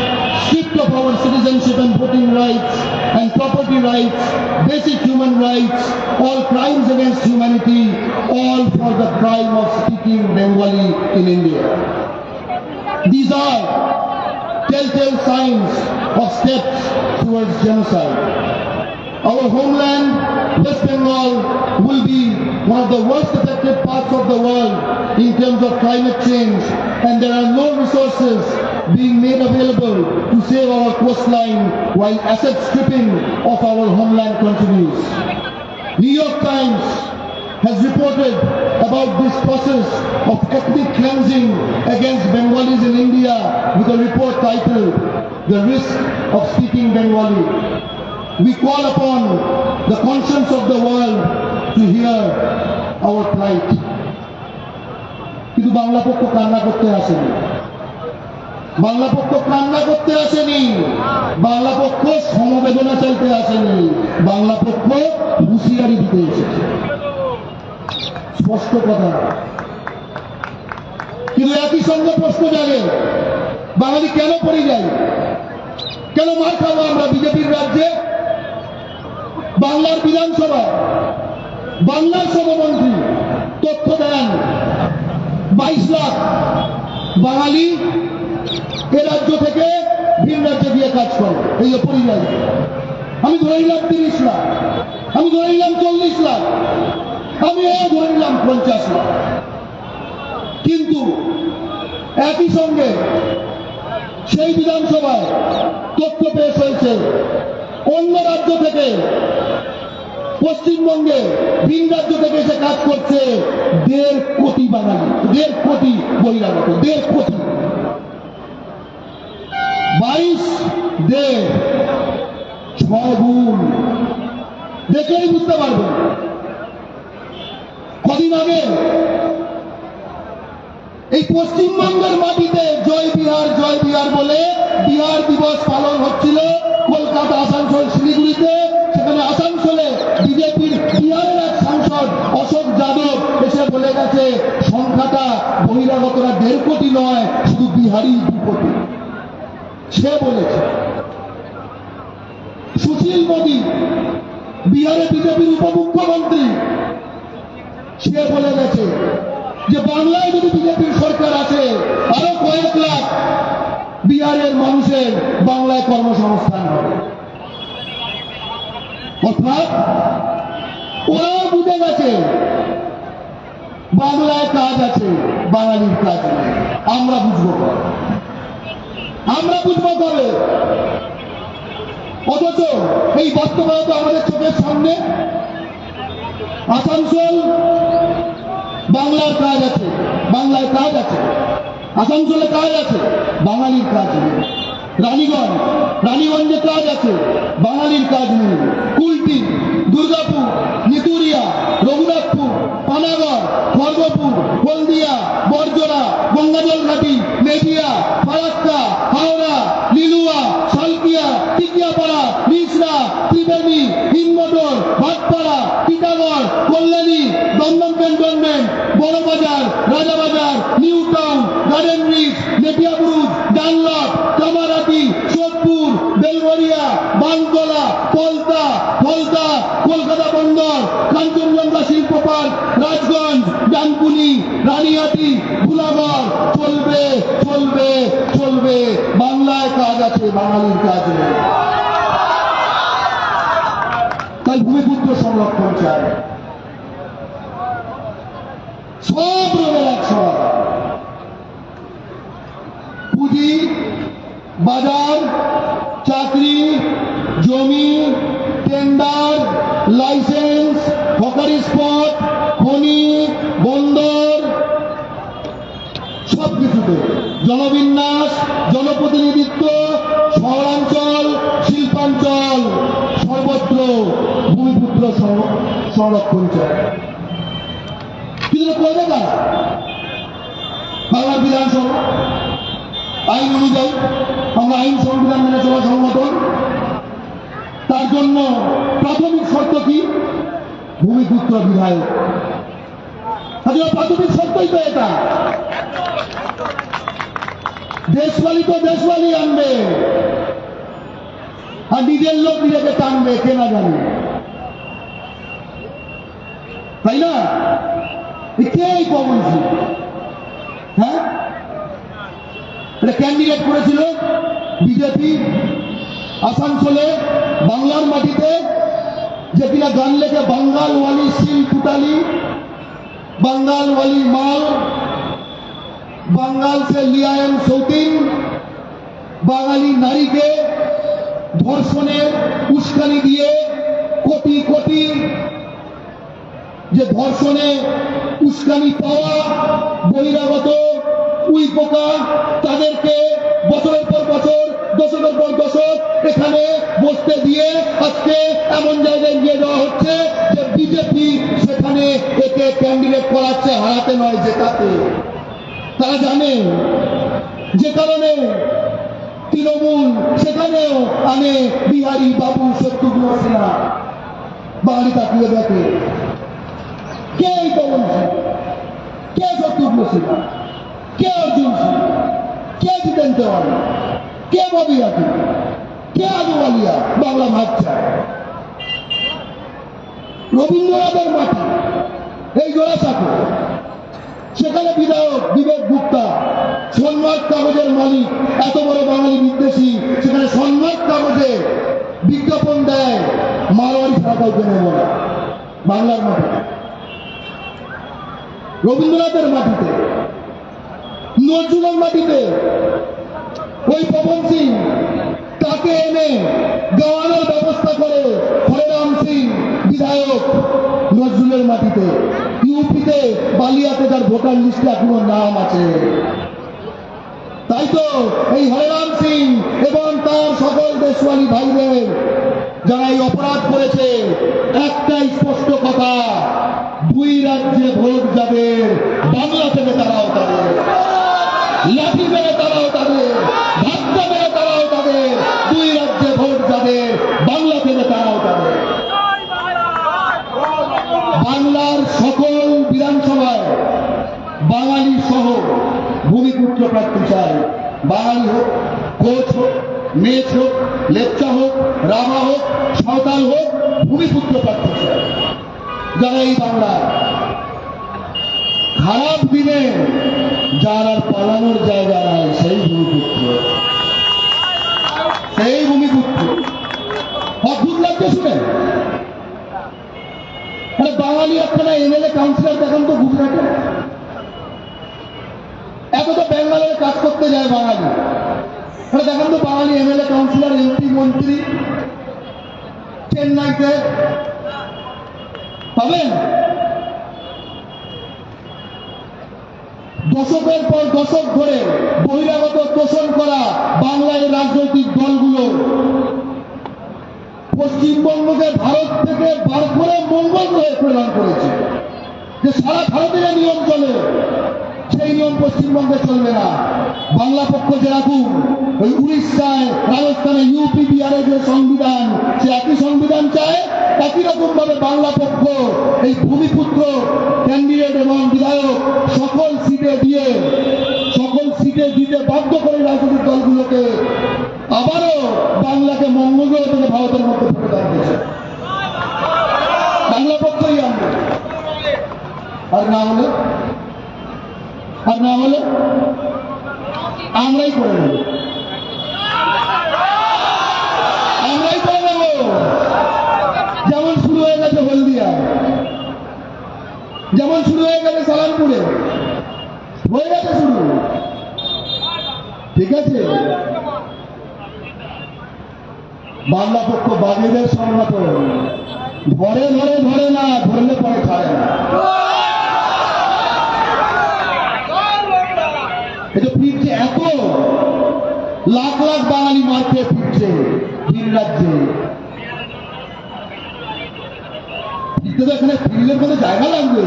stripped of our citizenship and voting rights and property rights, basic human rights, all crimes against humanity, all for the crime of speaking Bengali in India. These are telltale signs of steps towards genocide. Our homeland, West Bengal, will be one of the worst affected parts of the world in terms of climate change, and there are no resources being made available to save our coastline while asset stripping of our homeland continues. New York Times has reported about this process of ethnic cleansing against Bengalis in India with a report titled "The Risk of Speaking Bengali." We call upon the conscience of the world to hear our plight. কিন্তু বাংলা পক্ষ কান্না করতে আসেনি, বাংলা পক্ষ কান্না করতে আসেনি, বাংলা পক্ষ সমবেদনা চাইতে আসেনি, বাংলা পক্ষ হুঁশিয়ারি দিতে এসেছে। স্পষ্ট কথা। কিন্তু একই সঙ্গে প্রশ্ন জাগে, বাঙালি কেন পরিযায়ী, কেন মার খাবো আমরা বিজেপির রাজ্যে? বাংলার বিধানসভা, বাংলার সভামন্ত্রী তথ্য দেন 22 লাখ বাঙালি এ রাজ্য থেকে ভিন রাজ্যে গিয়ে কাজ করে, এই যে পরিযায়ী। আমি ধরে নিলাম 30 লাখ, আমি ধরে নিলাম 40 লাখ, আমি ধরে নিলাম 50 লাখ। কিন্তু একই সঙ্গে সেই বিধানসভায় তথ্য পেশ হয়েছে অন্য রাজ্য থেকে, পশ্চিমবঙ্গে ভিন রাজ্য থেকে এসে কাজ করছে 1.5 কোটি বাঙালি, 1.5 কোটি বহিরাগত, 1.5 কোটি। 22 দেড় 6 গুণ, দেখলেই বুঝতে পারবেন। কদিন আগে এই পশ্চিমবঙ্গের মাটিতে জয় বিহার বলে বিহার দিবস পালন হচ্ছিল কলকাতা, আসানসোল, শিলিগুড়িতে। সেখানে আসানসোলে বিজেপির বিহারের এক সাংসদ অশোক যাদব এসে বলে গেছে সংখ্যাটা বহিরাগতরা 1.5 কোটি নয়, শুধু বিহারি 2 কোটি। সে বলেছে। সুশীল মোদী বিহারে বিজেপির উপমুখ্যমন্ত্রী, সে বলে গেছে যে বাংলায় যদি বিজেপির সরকার আসে আরো কয়েক লাখ বিহারের মানুষের বাংলায় কর্মসংস্থান হবে। অর্থাৎ ওরাও বুঝে গেছে বাংলায় কাজ আছে, বাঙালির কাজ নেই। আমরা বুঝবো কবে? আমরা বুঝবো কবে? অথচ এই বাস্তবতা আমাদের চোখের সামনে। আসানসোল বাংলার কাজ আছে, বাংলায় কাজ আছে, আসানসোলে কাজ আছে, বাঙালির কাজ নেই। রানীগঞ্জে কাজ আছে, বাঙালির কাজ নেই। Kulti, Durgapur, Nituria, Raghunathpur, Panagarh, Kharagpur, Haldia, Barjora, Gangajalghati, Mediya, Farakka, Howrah, Liluah, Salkia, Tikiapara, Mishra, Triveni, Hindmotor, Bhatpara, Titagarh, Kalyani, Dumdum cantonment, Burrabazar, Rajabazar, New Town, Garden Reach, নেপিয়াবুরুজ, ডানলপ, কামারাতি, সোদপুর, বেলগড়িয়া, বানতলা, পলতা, ফলতা, কলকাতা বন্দর, কাঞ্চনজঙ্ঘা শিল্প পার্ক, রাজগঞ্জ, ডানকুনি, রানীহাটি, ভুলাগড়, চলবে চলবে চলবে। বাংলায় কাজ আছে, বাঙালির কাজ নেই। তাই ভূমিপুত্র সংরক্ষণ চাই। সব রোগের এক সমাধান। পুঁজি, বাজার, চাকরি, জমি, টেন্ডার, লাইসেন্স, হকারি স্পট, খনি, বন্দর, সবকিছুতে জনবিন্যাস, জনপ্রতিনিধিত্ব, শহরাঞ্চল, শিল্পাঞ্চল, সর্বত্র ভূমিপুত্র সংরক্ষণ চাই। কিন্তু করবে কারা? বাংলার বিধানসভা আইন অনুযায়ী আমরা আইন সংবিধান মেনে চলা সংগঠন। তার জন্য প্রাথমিক শর্ত কি? ভূমিপুত্র বিধায়ক। প্রাথমিক শর্তই তো এটা। দেশওয়ালি তো দেশওয়ালি আনবে, আর নিজের লোক নিজেকে টানবে, কে না জানে, তাই না? কে এই পবন সিং? হ্যাঁ, এটা ক্যান্ডিডেট করেছিল বিজেপি আসানসোলে, বাংলার মাটিতে, যে কিনা গান লেখে বাঙ্গাল ওয়ালি সিল পুটালি, বাঙ্গাল ওয়ালি মাল, বাঙ্গাল সে লিয়ায়েন সৌতিন। বাঙালি নারীকে ধর্ষণের উস্কানি দিয়ে কোটি কোটি যে ধর্ষণে উস্কানি পাওয়া বহিরাগত উইপোকা, তাদেরকে বছরের পর বছর, দশকের পর দশক এখানে বসতে দিয়ে আজকে এমন জায়গায় নিয়ে যাওয়া হচ্ছে যে বিজেপি সেখানে একে ক্যান্ডিডেট করাচ্ছে, হারাতে নয়, জেতাতে। তারা জানে যে কারণে তৃণমূল সেখানেও আনে বিহারি বাবু, শত্রুঘ্ন সিনহা। বাঙালি তাকিয়ে দেখে কে এই পবন সিং, কে শত্রুঘ্ন সিনহা, কে অর্জুন সিং। কে জিতেন্দ্র পারে, কে ববি রাখি, কে আলুওয়ালিয়া বাংলা ভাত চায়। রবীন্দ্রনাথের মাটি এই জোড়াসাঁকো, সেখানে বিধায়ক বিবেক গুপ্তা সম্রাট কাগজের মালিক, এত বড় বাঙালি বিদ্বেষী, সেখানে সম্রাট কাগজে বিজ্ঞাপন দেয় মারোয়ারি ছাড়া কাউকে নেব না। বাংলার মাটিতে, রবীন্দ্রনাথের মাটিতে, নজরুলের মাটিতে ওই পবন সিং তাকে এনে গাওয়ানোর ব্যবস্থা করে হরেরাম সিং বিধায়ক নজরুলের মাটিতে। ইউপিতে বালিয়াতে তার ভোটার লিস্টে এখনো নাম আছে। তাই তো এই হরেরাম সিং এবং তার সকল দেশওয়ালি ভাইদের যারা এই অপরাধ করেছে, একটাই স্পষ্ট কথা, দুই রাজ্যে ভোট যাদের, বাংলা থেকে তারাও তাদের, লাঠি মেরে তারাও তাদের, ধাক্কা মেরে তারাও তাদের, দুই রাজ্যে ভোট যাদের, বাংলা থেকে তারাও তাদের। বাংলার সকল বিধানসভায় বাঙালি সহ ভূমিপুত্র প্রার্থী চাই। বাঙালি হোক, কোচ হোক, মেচ হোক, লেপচা হোক, রাভা হোক, সাঁওতাল হোক, ভূমিপুত্র প্রার্থী চাই। যারা এই বাংলার খারাপ দিনে যার আর পালানোর জায়গা নাই, সেই ভূমিপুত্র, সেই ভূমিপুত্র। অদ্ভুত লাগছে শুনে, বাঙালি আপনারা এমএলএ কাউন্সিলর দেখান তো গুজরাটে, এত তো ব্যাঙ্গালোরে কাজ করতে যায় বাঙালি, দেখান তো বাঙালি এমএলএ কাউন্সিলর, এমপি, মন্ত্রী চেন্নাইতে পাবেন? দশকের পর দশক ধরে বহিরাগত তোষণ করা বাংলায় রাজনৈতিক দলগুলো পশ্চিমবঙ্গকে ভারত থেকে বার করে মঙ্গল গ্রহে প্রেরণ করেছে, যে সারা ভারতের নিয়ম চলে, সেই নিয়ম পশ্চিমবঙ্গে চলবে না। বাংলা পক্ষ যেরকম ওই উড়িষ্যায়, রাজস্থানে, ইউপি, বিহারে যে সংবিধান, সে একই সংবিধান চায়, একই রকম ভাবে বাংলা পক্ষ এই ভূমিপুত্র ক্যান্ডিডেট এবং বিধায়ক সকল সিটে দিতে বাধ্য করে রাজনৈতিক দলগুলোকে আবারও বাংলাকে মঙ্গলগ্রহ থেকে ভারতের মধ্যে প্রদান করেছে। বাংলা পক্ষই আনবে, আর না হলে আমরাই করে নেব, যেমন শুরু হয়ে গেছে হলদিয়া, যেমন শুরু হয়ে গেছে সালানপুরে, হয়ে গেছে শুরু, ঠিক আছে? বাংলা পক্ষ বাঙালিদের সংগত ধরে না, ধরলে পরে ছাড়ে না। এটা ফিরছে, এত লাখ লাখ বাঙালি মার্কে ফিরছে ভিন রাজ্যে, ফিরতে তো এখানে ফিরলে কোনো জায়গা লাগবে,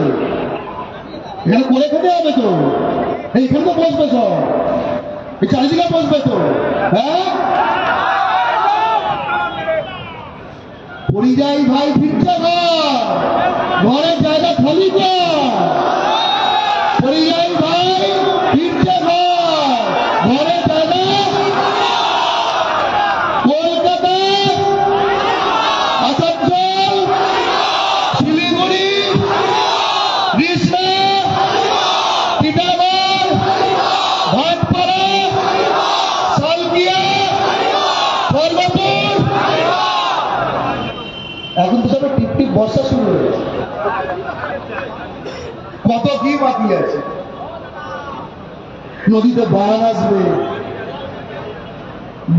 এখানে করে খেতে হবে তো, এইখানে তো বসবে সব, এই চারিদিকে বসবে তো, হ্যাঁ? পরিযায়ী ভাই ফিরছে না, ঘরের জায়গা খালি না, পরিযায়ী ভাই ফিরছে না, ঘরের জায়গা। কলকাতা, আসানসোল, শিলিগুড়ি, রিষ্ণা, টিটাগড়, ভাটপাড়া, সালকিয়া, খড়গপুর, এখন তো সব টিপ বর্ষা শুরু হয়েছে, কত কি বাকি আছে। নদীতে বান আসবে,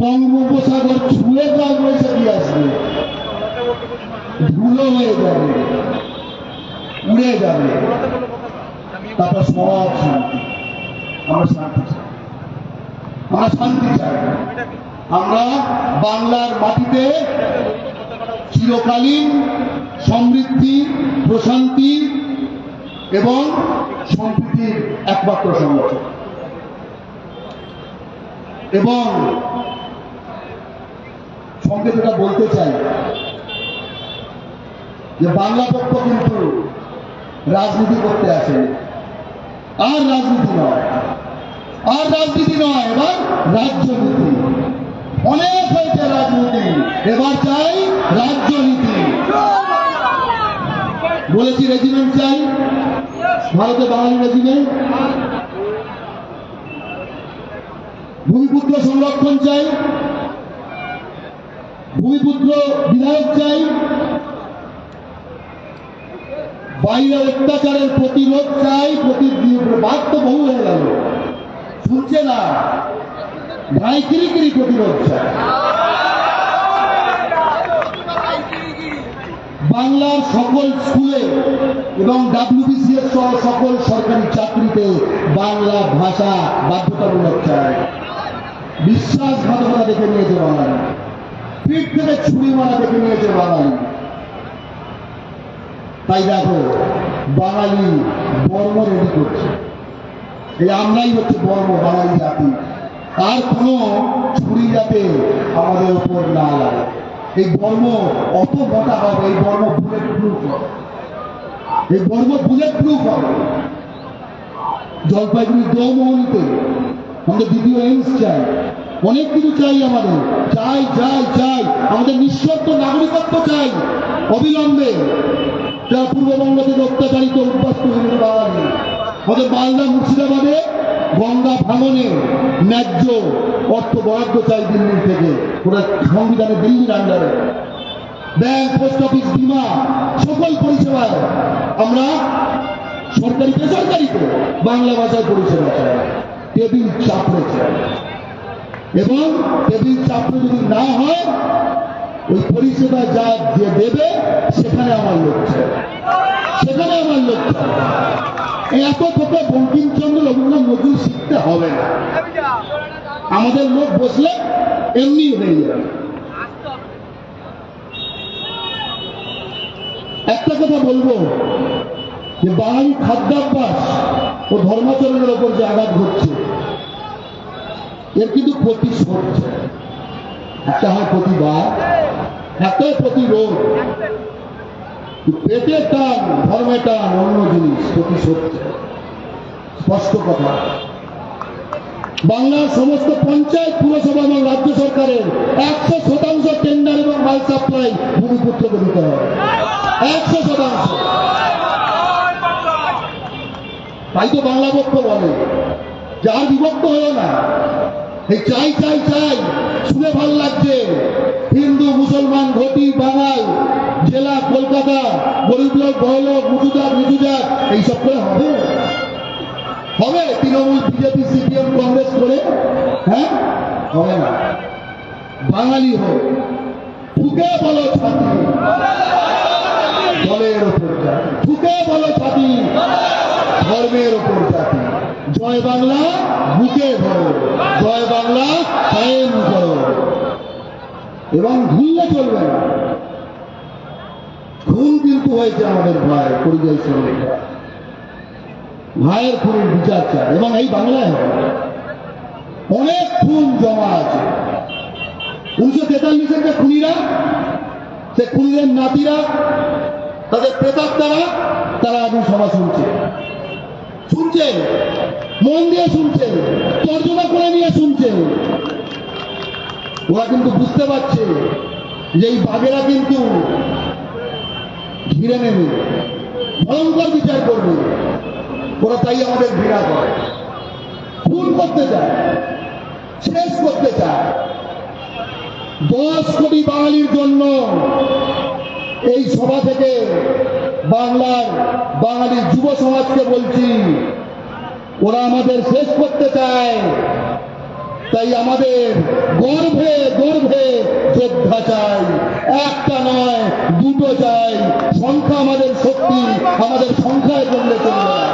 বঙ্গোপসাগর ছুঁয়ে কালবৈশাখী আসবে, ধুলো হয়ে যাবে, উড়ে যাবে, তারপর সব শান্তি। আমরা শান্তি চাই, আমরা শান্তি চাই। আমরা বাংলার মাটিতে চিরকালীন সমৃদ্ধি, প্রশান্তি এবং সম্প্রীতির একমাত্র সংগঠন। এবং সঙ্গে যেটা বলতে চাই যে বাংলা পক্ষ কিন্তু রাজনীতি করতে আসে, আর রাজনীতি নয়, আর রাজনীতি নয়, এবার রাজ্যনীতি। অনেক হয়েছে রাজনীতি, এবার চাই রাজ্যনীতি। বলেছি রেজিমেন্ট চাই, ভারতে বাঙালি রেজিমেন্ট। ভূমিপুত্র সংরক্ষণ চাই, ভূমিপুত্র বিধায়ক চাই, বাইরে অত্যাচারের প্রতিরোধ চাই। বাদ তো বহু হয়ে গেল, শুনছে না, ভাই কিরিকিরি প্রতিরোধ চাই। বাংলার সকল স্কুলে এবং WBCS সহ সকল সরকারি চাকরিতে বাংলা ভাষা বাধ্যতামূলক চাই। বিশ্বাসঘাতকতা দেখে নিয়েছে বাঙালি, পিঠ থেকে ছুরি মারা দেখে নিয়েছে বাঙালি। তাই দেখো বাঙালি বর্ম রেডি করছে, এই আমরাই হচ্ছে বর্ম, বাঙালি জাতি। আর কোন ছুরি যাতে আমাদের উপর না লাগে। এই বর্ম অত মোটা হবে, এই বর্ম বুলেট প্রুফ হবে, এই বর্ম বুলেট প্রুফ হবে। জলপাইগুড়ির দৌমোহনীতে আমাদের দ্বিতীয় এইমস চাই, অনেক কিছু চাই আমাদের, চাই চাই চাই। আমাদের নিঃশর্ত নাগরিকত্ব চাই অবিলম্বে, যা পূর্ববঙ্গ থেকে অত্যাচারিত উদ্বাস্ত হয়েছে বাঙালি। আমাদের মালদা মুর্শিদাবাদে গঙ্গা ভাঙনে ন্যায্য অর্থ বরাদ্দ চাই দিল্লি থেকে, ওরা সংবিধানে দিল্লির আন্ডারে। ব্যাংক, পোস্ট অফিস, বিমা সকল পরিষেবায় আমরা সরকারি বেসরকারিতে বাংলা ভাষায় পরিষেবা চাই, টেবিল চাপড়ে চাই। এবং টেবিল চাপড়ে যদি না হয়, ওই পরিষেবা যা যে দেবে সেখানে আমার লোক চাই, সেখানে আমার লোক চাই। এত থেকে বঙ্কিমচন্দ্র রবীন্দ্রনাথ নজরুল শিখতে হবে না, আমাদের লোক বসলে এমনি হয়ে যাবে। একটা কথা বলবো যে বাঙালি খাদ্যাভ্যাস ও ধর্মাচরণের ওপর যে আঘাত ঘটছে, এর কিন্তু প্রতিশোধ। একটা হয় প্রতিবাদ, একটা হয় প্রতিরোধ। পেটে টান, ধর্মে টান অন্য জিনিস, প্রতিশোধ। স্পষ্ট কথা। বাংলার সমস্ত পঞ্চায়েত, পুরসভা এবং রাজ্য সরকারের 100% টেন্ডার এবং মাল সাপ্লাই ভূমিপুত্রকে দিতে হবে, 100%। তাই তো বাংলা পক্ষ বলে যে আর বিভক্ত হয়েও না, এই চাই চাই চাই শুনে ভাল লাগছে। হিন্দু, মুসলমান, ঘটি, বাঙাল, জেলা কলকাতা, গরিব লোক, বড় লোক, উঁচুজাত নিচুজাত, এইসব করে হবে? হবে তৃণমূল, বিজেপি, CPM, কংগ্রেস করে? হ্যাঁ, হবে না। বাঙালি হোক, ঠুকে বলো ছাতি, দলের ওপর জাতি, ঠুকে বলো ছাতি, ধর্মের ওপর জাতি। জয় বাংলা বুকে ধরো, জয় বাংলা কায়েম করো। এবং ভুললে চলবে না। খুন কিন্তু হয়েছে আমাদের ভাই পরিযায়ী শ্রমিকরা, ভাইয়ের খুনের বিচার চায়, এবং এই বাংলায় হবে। অনেক খুন জমা আছে। 1943-এর যে খুনিরা, সে খুনিদের নাতিরা, তাদের প্রেতাত্মারা, তারা এখন সভা শুনছে, শুনছে, মন দিয়ে শুনছে, তর্জমা করে নিয়ে শুনছে। ওরা কিন্তু বুঝতে পারছে যে এই বাঘেরা কিন্তু ঘিরে নেবে, ভয়ঙ্কর বিচার করবে। ওরা তাই আমাদের ঘৃণা করে, খুন করতে চায়, শেষ করতে চায়। 10 কোটি বাঙালির জন্য এই সভা থেকে বাংলার বাঙালি যুব সমাজকে বলছি, ওরা আমাদের শেষ করতে চায়। তাই আমাদের গর্ভে গর্ভে যোদ্ধা চাই, একটা নয়, দুটো চাই। সংখ্যা আমাদের শক্তি, আমাদের সংখ্যায় করলে চলবে না।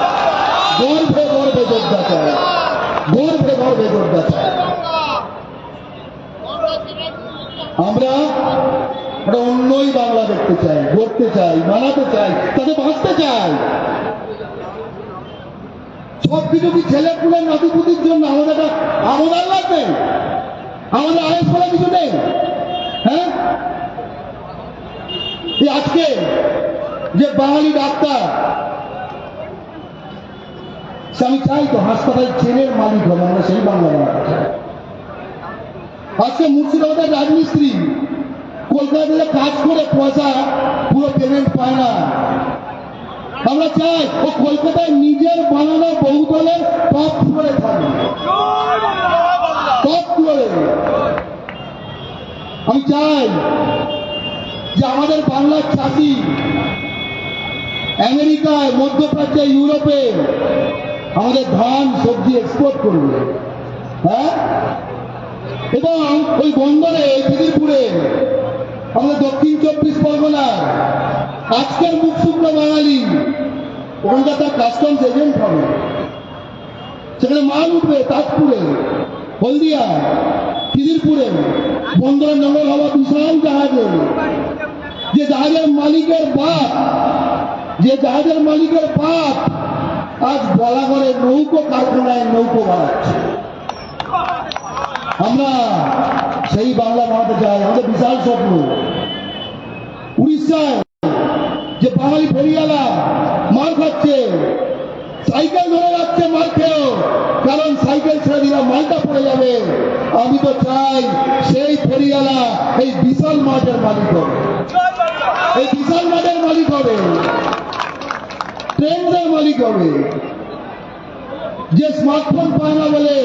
গর্ভে গর্ভে যোদ্ধা চাই, গর্ভে গর্ভে যোদ্ধা চাই। আমরা অন্যই বাংলা দেখতে চাই, গড়তে চাই, বানাতে চাই, তাকে বাঁচতে চাই। সবকিছু কি ছেলে পুলের নাতিপুতির জন্য আমাদের একটা আমদার লাগবে? আমাদের আয়েস বলে কিছু নেই? হ্যাঁ, আজকে যে বাঙালি ডাক্তার আমি চাই তো হাসপাতাল চেনের মালিক হবে, আমরা সেই বাংলা বানাতে চাই। আজকে মুর্শিদাবাদের রাজমিস্ত্রি কলকাতাতে কাজ করে পয়সা পুরো পেমেন্ট পায় না। আমরা চাই ও কলকাতায় নিজের বানানো বহুতলের টপ ফ্লোরে থাকবে, টপ ফ্লোরে। আমি চাই যে আমাদের বাংলার চাষি আমেরিকায়, মধ্যপ্রাচ্যে, ইউরোপে আমাদের ধান সবজি এক্সপোর্ট করবে, হ্যাঁ। এবং ওই বন্দরে খিদিরপুরে আমাদের দক্ষিণ 24 পরগনার আজকের মুখ শুকনো বাঙালি ওখানকার তার কাস্টমস এজেন্ট হবে, সেখানে মাল উঠবে তাজপুরে, হলদিয়া, খিদিরপুরে বন্দরের নগর হওয়া বিশাল জাহাজে, যে জাহাজের মালিকের বাপ, যে জাহাজের মালিকের বাপ আজ বলাগড়ে নৌকো কারখানায় নৌকো বানাচ্ছে। আমরা সেই বাংলা বানাতে চাই, আমাদের বিশাল স্বপ্ন। উড়িষ্যায় যে বাঙালি ফেরিওয়ালা মার খাচ্ছে, সাইকেল ধরে যাচ্ছে মার খেয়েও, কারণ সাইকেল ছেড়ে দিলে মালটা পড়ে যাবে। আমি তো চাই সেই ফেরিওয়ালা এই বিশাল মাঠের মালিক হবে, এই বিশাল মাঠের মালিক হবে, ট্রেনের মালিক হবে। যে স্মার্টফোন পায় না বলে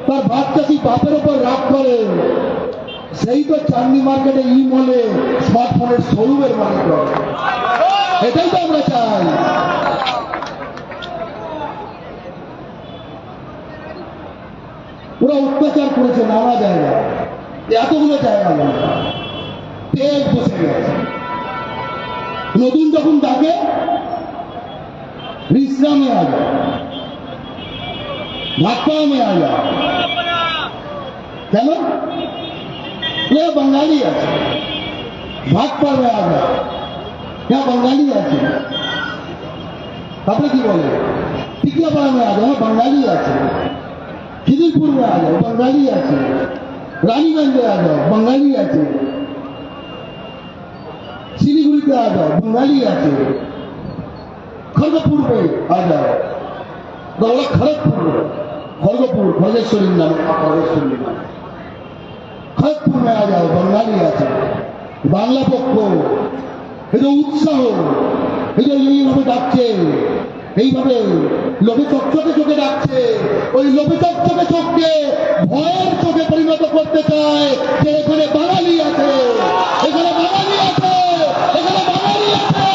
তার বাচ্চাটি বাপের উপর রাগ করে, সেই তো চাঁদনি মার্কেটে ই মলে স্মার্টফোনের শোরুমের মালিক হবে। এটাই তো আমরা চাই। ওরা অত্যাচার করেছে নানা জায়গায়, এতগুলো জায়গা পেট বসে গেছে। নতুন যখন ডাকে বিশ্রামে आ जाओ, भाजपा में आ जाओ, কেন? ये बंगाली আছে, भाजपा में आ जाओ, यहाँ बंगाली আছে। তারপরে কি বলে? টিকিয়াপাড়া में आ जाओ, बंगाली আছে। খিদিরপুর में आ जाओ, बंगाली আছে। রানীগঞ্জে आ जाओ, बंगाली আছে। শিলিগুড়িতে आ जाओ, बंगाली আছে। खड़गपुर में आ जाओ, ওরা খড়গপুর, খড়গপুর খড়গেশ্বরী নাম, খড়গেশ্বরী নাম। খড়গপুর में आ जाओ, बंगाली আছে। বাংলা পক্ষ এই যে উৎসাহ, এই যে এইভাবে ডাকছে, এইভাবে লোভে চকচকে চোখে ডাকছে, ওই লোভে চকচকে চোখকে ভয়ের চোখে পরিণত করতে চায় যে এখানে বাঙালি আছে, এখানে বাঙালি আছে, এখানে বাঙালি আছে।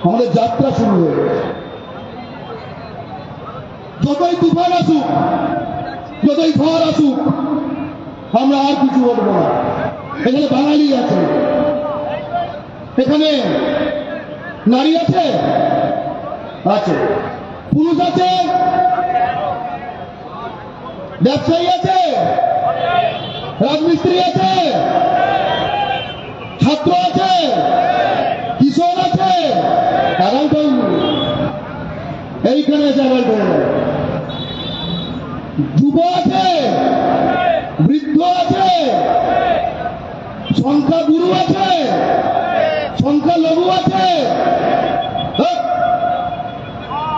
আমাদের যাত্রা শুরু হয়ে গেছে। যতই তুফান আসুক, যতই ঝড় আসুক, আমরা আর কিছু বলবো না। এখানে বাঙালি আছে, এখানে নারী আছে, আছে, পুরুষ আছে, ব্যবসায়ী আছে, রাজমিস্ত্রি আছে, ছাত্র আছে, কিশোর আছে, এইখানে যুব আছে, বৃদ্ধ আছে, সংখ্যা গুরু আছে, সংখ্যা লঘু আছে।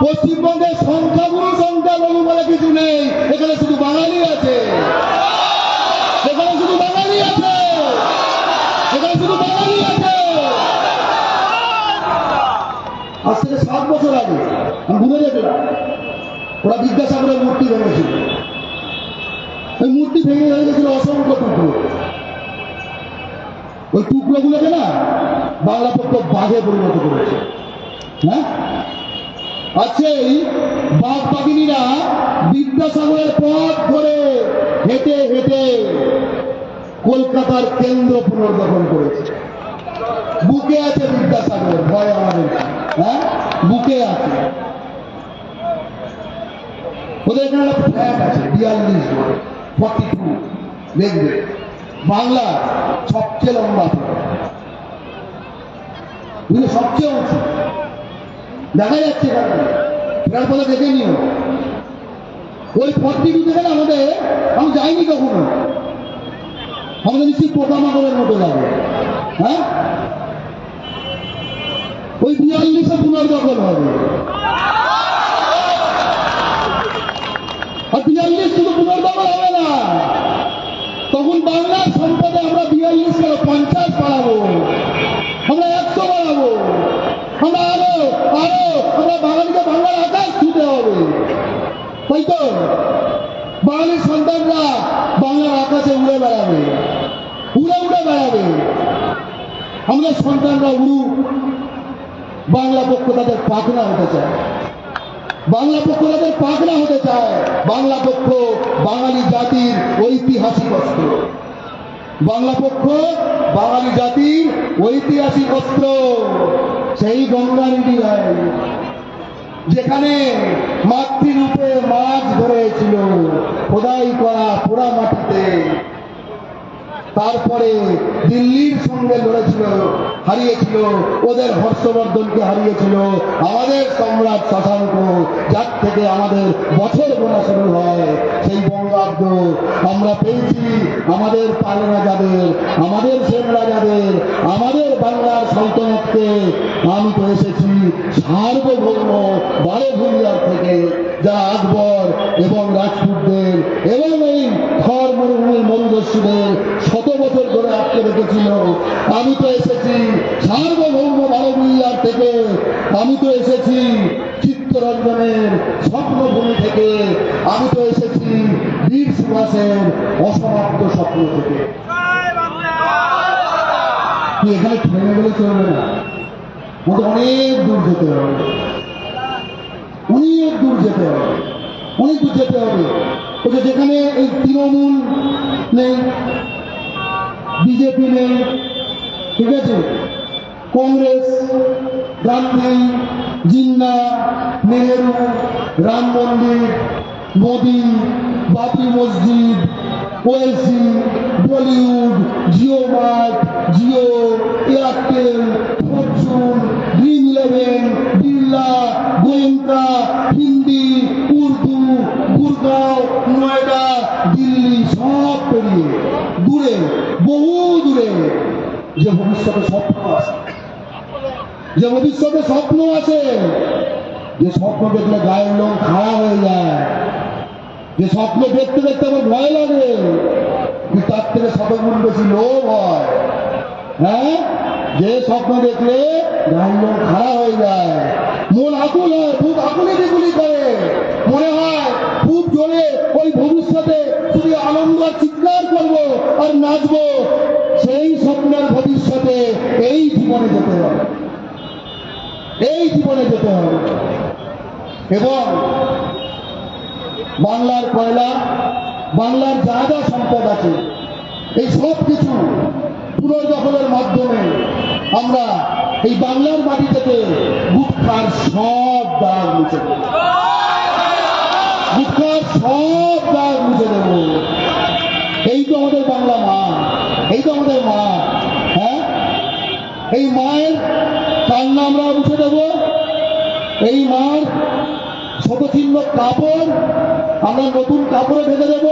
পশ্চিমবঙ্গে সংখ্যা গুরু সংখ্যা লঘু বলে কিছু নেই, এখানে শুধু বাঙালি আছে, এখানে শুধু বাঙালি আছে, এখানে শুধু বাঙালি আছে। আজ থেকে 7 বছর আগে আমি ঘুরে দেখলাম ওরা বিদ্যাসাগরের মূর্তি ভেঙেছিল। ওই মূর্তি ভেঙে হয়ে গেছিল অসংখ্য টুকরো। ওই টুকরোগুলোকে না বাংলা পক্ষ বাঘে পরিণত করেছে। হ্যাঁ, আজকে এই বাঘ বাঘিনীরা বিদ্যাসাগরের পথ ধরে হেঁটে হেঁটে কলকাতার কেন্দ্র পুনর্দখল করেছে। বুকে আছে বিদ্যাসাগর, ভয় আমাদের, হ্যাঁ বুকে আছে। ওদের এখানে একটা ফ্ল্যাট আছে 42 দেখবে, বাংলা সবচেয়ে লম্বা ফ্ল্যাট, সবচেয়ে উঁচু দেখা যাচ্ছে। ফ্ল্যাট বলে দেখে নিও। ওই 42 থেকে না আমাদের, আমি যাইনি কখনো, আমাদের নিশ্চয়ই পোকামাকড়ের মতো লাগে। হ্যাঁ, ওই 42-এ পুনর্দখল হবে। আর 42 শুধু পুনর্দখল হবে না, তখন বাংলার সম্পদে আমরা 42 কেন 50 বাড়াবো, আমরা 100 বাড়াবো, আমরা আরো আমরা বাঙালিকে বাংলার আকাশ ছুতে হবে। তাই তো বাঙালির সন্তানরা বাংলার আকাশে উড়ে বেড়াবে, উড়ে বেড়াবে। আমাদের সন্তানরা উড়ুক, বাংলা পক্ষ তাদের পাখনা হতে চায়, বাংলা পক্ষ তাদের পাখনা হতে চায়। বাংলা পক্ষ বাঙালি জাতির ঐতিহাসিক অস্ত্র, বাংলা পক্ষ বাঙালি জাতির ঐতিহাসিক অস্ত্র। সেই গঙ্গা নদীয়ায় যেখানে মাতৃরূপে মাছ ধরেছিল খোদাই করা পোড়া মাটিতে, তারপরে দিল্লির সঙ্গে লড়েছিল, হারিয়েছিল, ওদের হর্ষবর্ধনকে হারিয়েছিল আমাদের সম্রাট শশাঙ্ক, যার থেকে আমাদের বছর গোনা শুরু হয়। সেই বঙ্গাব্দ আমরা পেয়েছি আমাদের পাল রাজাদের, আমাদের সেন রাজাদের, আমাদের বাংলার সালতানাতকে। আমি তো এসেছি সার্বভৌম 12 ভূমিয়ার থেকে, যা আকবর এবং রাজপুতদের এবং এই থর মরুভূমির মরুদস্যুদের 100 বছর ধরে আটকে রেখেছিল। আমি তো এসেছি সার্বভৌম 12 ভূমিয়ার থেকে, আমি তো এসেছি চিত্তরঞ্জনের স্বপ্নভূমি থেকে, আমি তো এসেছি বীর সুভাষের অসমাপ্ত স্বপ্ন থেকে। এখানে থেমে গেলে চলবে না, অনেক দূর যেতে হবে, অনেক দূর যেতে হবে, অনেক দূর যেতে হবে। যেখানে এই তৃণমূল নেই, বিজেপি নেই, ঠিক আছে, কংগ্রেস, গান্ধী, জিন্না, নেহেরু, রাম মন্দির, Modi, Babri Masjid, Owaisi, Bollywood, Jio Mart, Jio, Airtel, Fortune, green 11, Birla, Goenka, Hindi, Urdu, Gurgaon, Noida, Delhi, সব পেরিয়ে দূরে, বহু দূরে যে ভবিষ্যতে স্বপ্ন আছে, যে ভবিষ্যতে স্বপ্ন আছে, যে স্বপ্ন দেখলে গায়ের লোম খাড়া হয়ে যায়, যে স্বপ্ন দেখতে দেখতে আমার ভয় লাগে, তার থেকে শতগুণ বেশি লোভ হয়। হ্যাঁ, যে স্বপ্ন দেখলে গায়ের লোম খাড়া হয়ে যায়, মন আকুল হয়, বুক আকুলি দিগুলি করে, মনে হয় খুব জোরে ওই ভবিষ্যতে শুধু আনন্দ আর চিৎকার করবো আর নাচবো। সেই স্বপ্নের ভবিষ্যতে এই জীবনে যেতে হবে, এই জীবনে যেতে হবে। এবং বাংলার কয়লা, বাংলার যা যা সম্পদ আছে, এই সব কিছু পুনর্দখলের মাধ্যমে আমরা এই বাংলার মাটি থেকে গুটখার সব দাগ মুছে দেব, গুটখার সব দাগ মুছে দেব। এই তো আমাদের বাংলা মা, এই তো আমাদের মা। হ্যাঁ, এই মায়ের কান্না আমরা মুছে দেব, এই মার শতচিহ্ন কাপড় আমরা নতুন কাপড়ে ঢেকে দেব,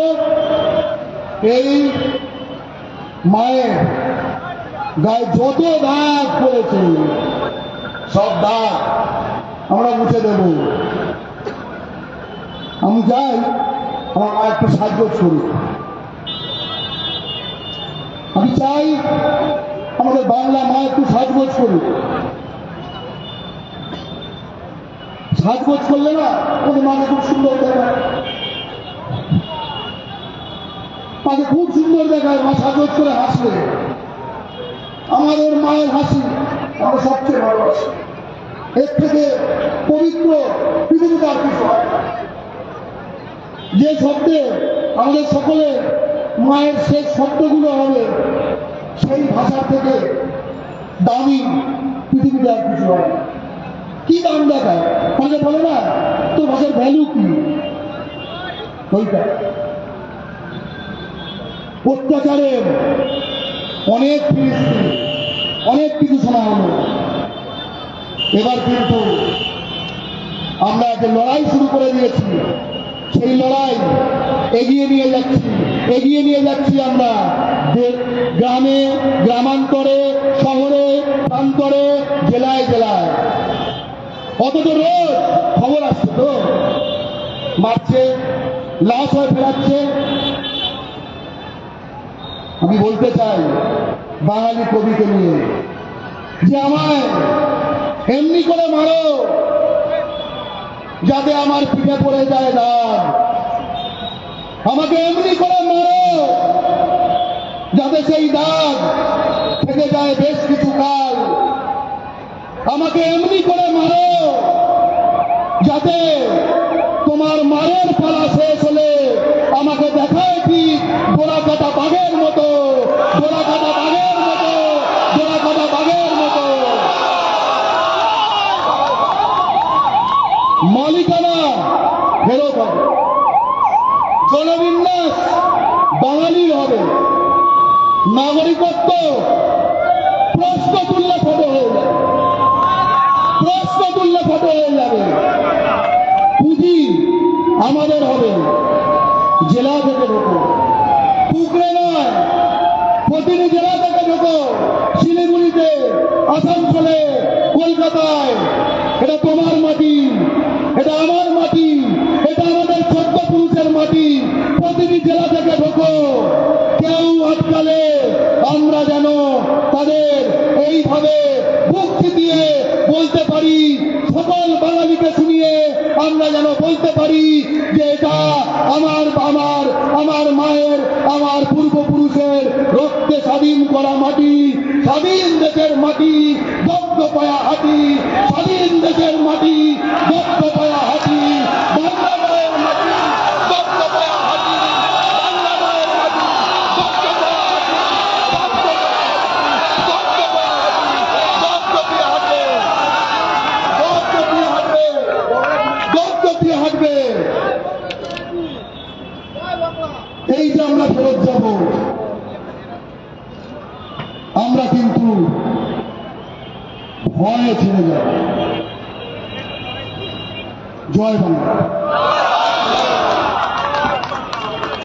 এই মায়ের গায়ে যত দাগ পড়েছে সব দাগ আমরা মুছে দেব। আমি চাই আমার মা একটু সাহায্য করুক, আমি চাই আমাদের বাংলা মা একটু সাজগোজ করুক। সাজগোজ করলে না ওদের মাকে খুব সুন্দর দেখায়, মাকে খুব সুন্দর দেখায়। মা সাজগোজ করে হাসলে আমাদের মায়ের হাসি আমরা সবচেয়ে ভালোবাসি। এর থেকে পবিত্র পৃথিবীতে আর কিছু হয় না। যে শব্দে আমাদের সকলে মায়ের শেষ শব্দগুলো হবে, সেই ভাষার থেকে দামি পৃথিবীতে আর কিছু হয় না। কি দাম দেখায় আমাকে বলে না, তোর ভাষার ভ্যালু কি? ওইটা অত্যাচারের অনেক ফিরিস্তি, অনেক কিছু শোনা হলো। এবার কিন্তু আমরা যে লড়াই শুরু করে দিয়েছি, সেই লড়াই এগিয়ে নিয়ে যাচ্ছি, এগিয়ে নিয়ে যাচ্ছি আমরা। গ্রামে, গ্রামান্তরে, শহরে, প্রান্তরে, জেলায় জেলায়। অথচ রোজ খবর আসছে তো, মারছে, লাশ হয়ে ফেরাচ্ছে। আমি বলতে চাই বাঙালি কবিকে নিয়ে যে আমায় এমনি করে মারো যাতে আমার পিঠে পড়ে যায় দাগ, আমাকে এমনি করে মারো যাতে সেই দাগ থেকে যায় বেশ কিছু কাল, আমাকে এমনি করে মারো যাতে তোমার মারের পালা শেষ হলে আমাকে দেখায় ঠিক গোড়া কাটা বাঘের মতো, গোড়া কাটা বাঘের মতো, গোড়া কাটা বাঘের মতো। মালিকানা ফেরত হবে, জনবিন্যাস বাঙালির হবে, নাগরিকত্ব প্রশ্ন তুললে ফটো হয়ে যাবে, প্রশ্ন তুললে ফটো হয়ে যাবে। পুঁজি আমাদের হবে, জেলা থেকে ঢোকো, টুকরে নয়, প্রতিটি জেলা থেকে ঢোকো, শিলিগুড়িতে, আসানসোলে, কলকাতায়। এটা তোমার মাটি, এটা আমার মাটি, এটা আমাদের 14 পুরুষের মাটি। প্রতিটি জেলা থেকে ঢোকো, কেউ আটকালে আমরা যেন তাদের এইভাবে বুক চিতিয়ে বলতে পারি, সকল বাঙালিকে শুনিয়ে আমরা যেন বলতে পারি যে এটা আমার আমার আমার মায়ের, আমার পূর্বপুরুষের রক্তে স্বাধীন করা মাটি, স্বাধীন দেশের মাটি, দগ্ধ পায়া হাঁটি, স্বাধীন দেশের মাটি, দগ্ধ পায়া হাঁটি, বাংলা মায়ের মাটি, দগ্ধ পায়া হাঁটি, বাংলা মায়ের মাটি, দগ্ধ পায়া হাঁটি, দগ্ধ পায়া হাঁটি, দগ্ধ পায়া হাঁটি, দগ্ধ পায়া হাঁটবে, দগ্ধ পায়া হাঁটবে। এই যে আমরা ফেরত যাব, আমরা কিন্তু ভয়ে ছেড়ে যাব। জয় বাংলা।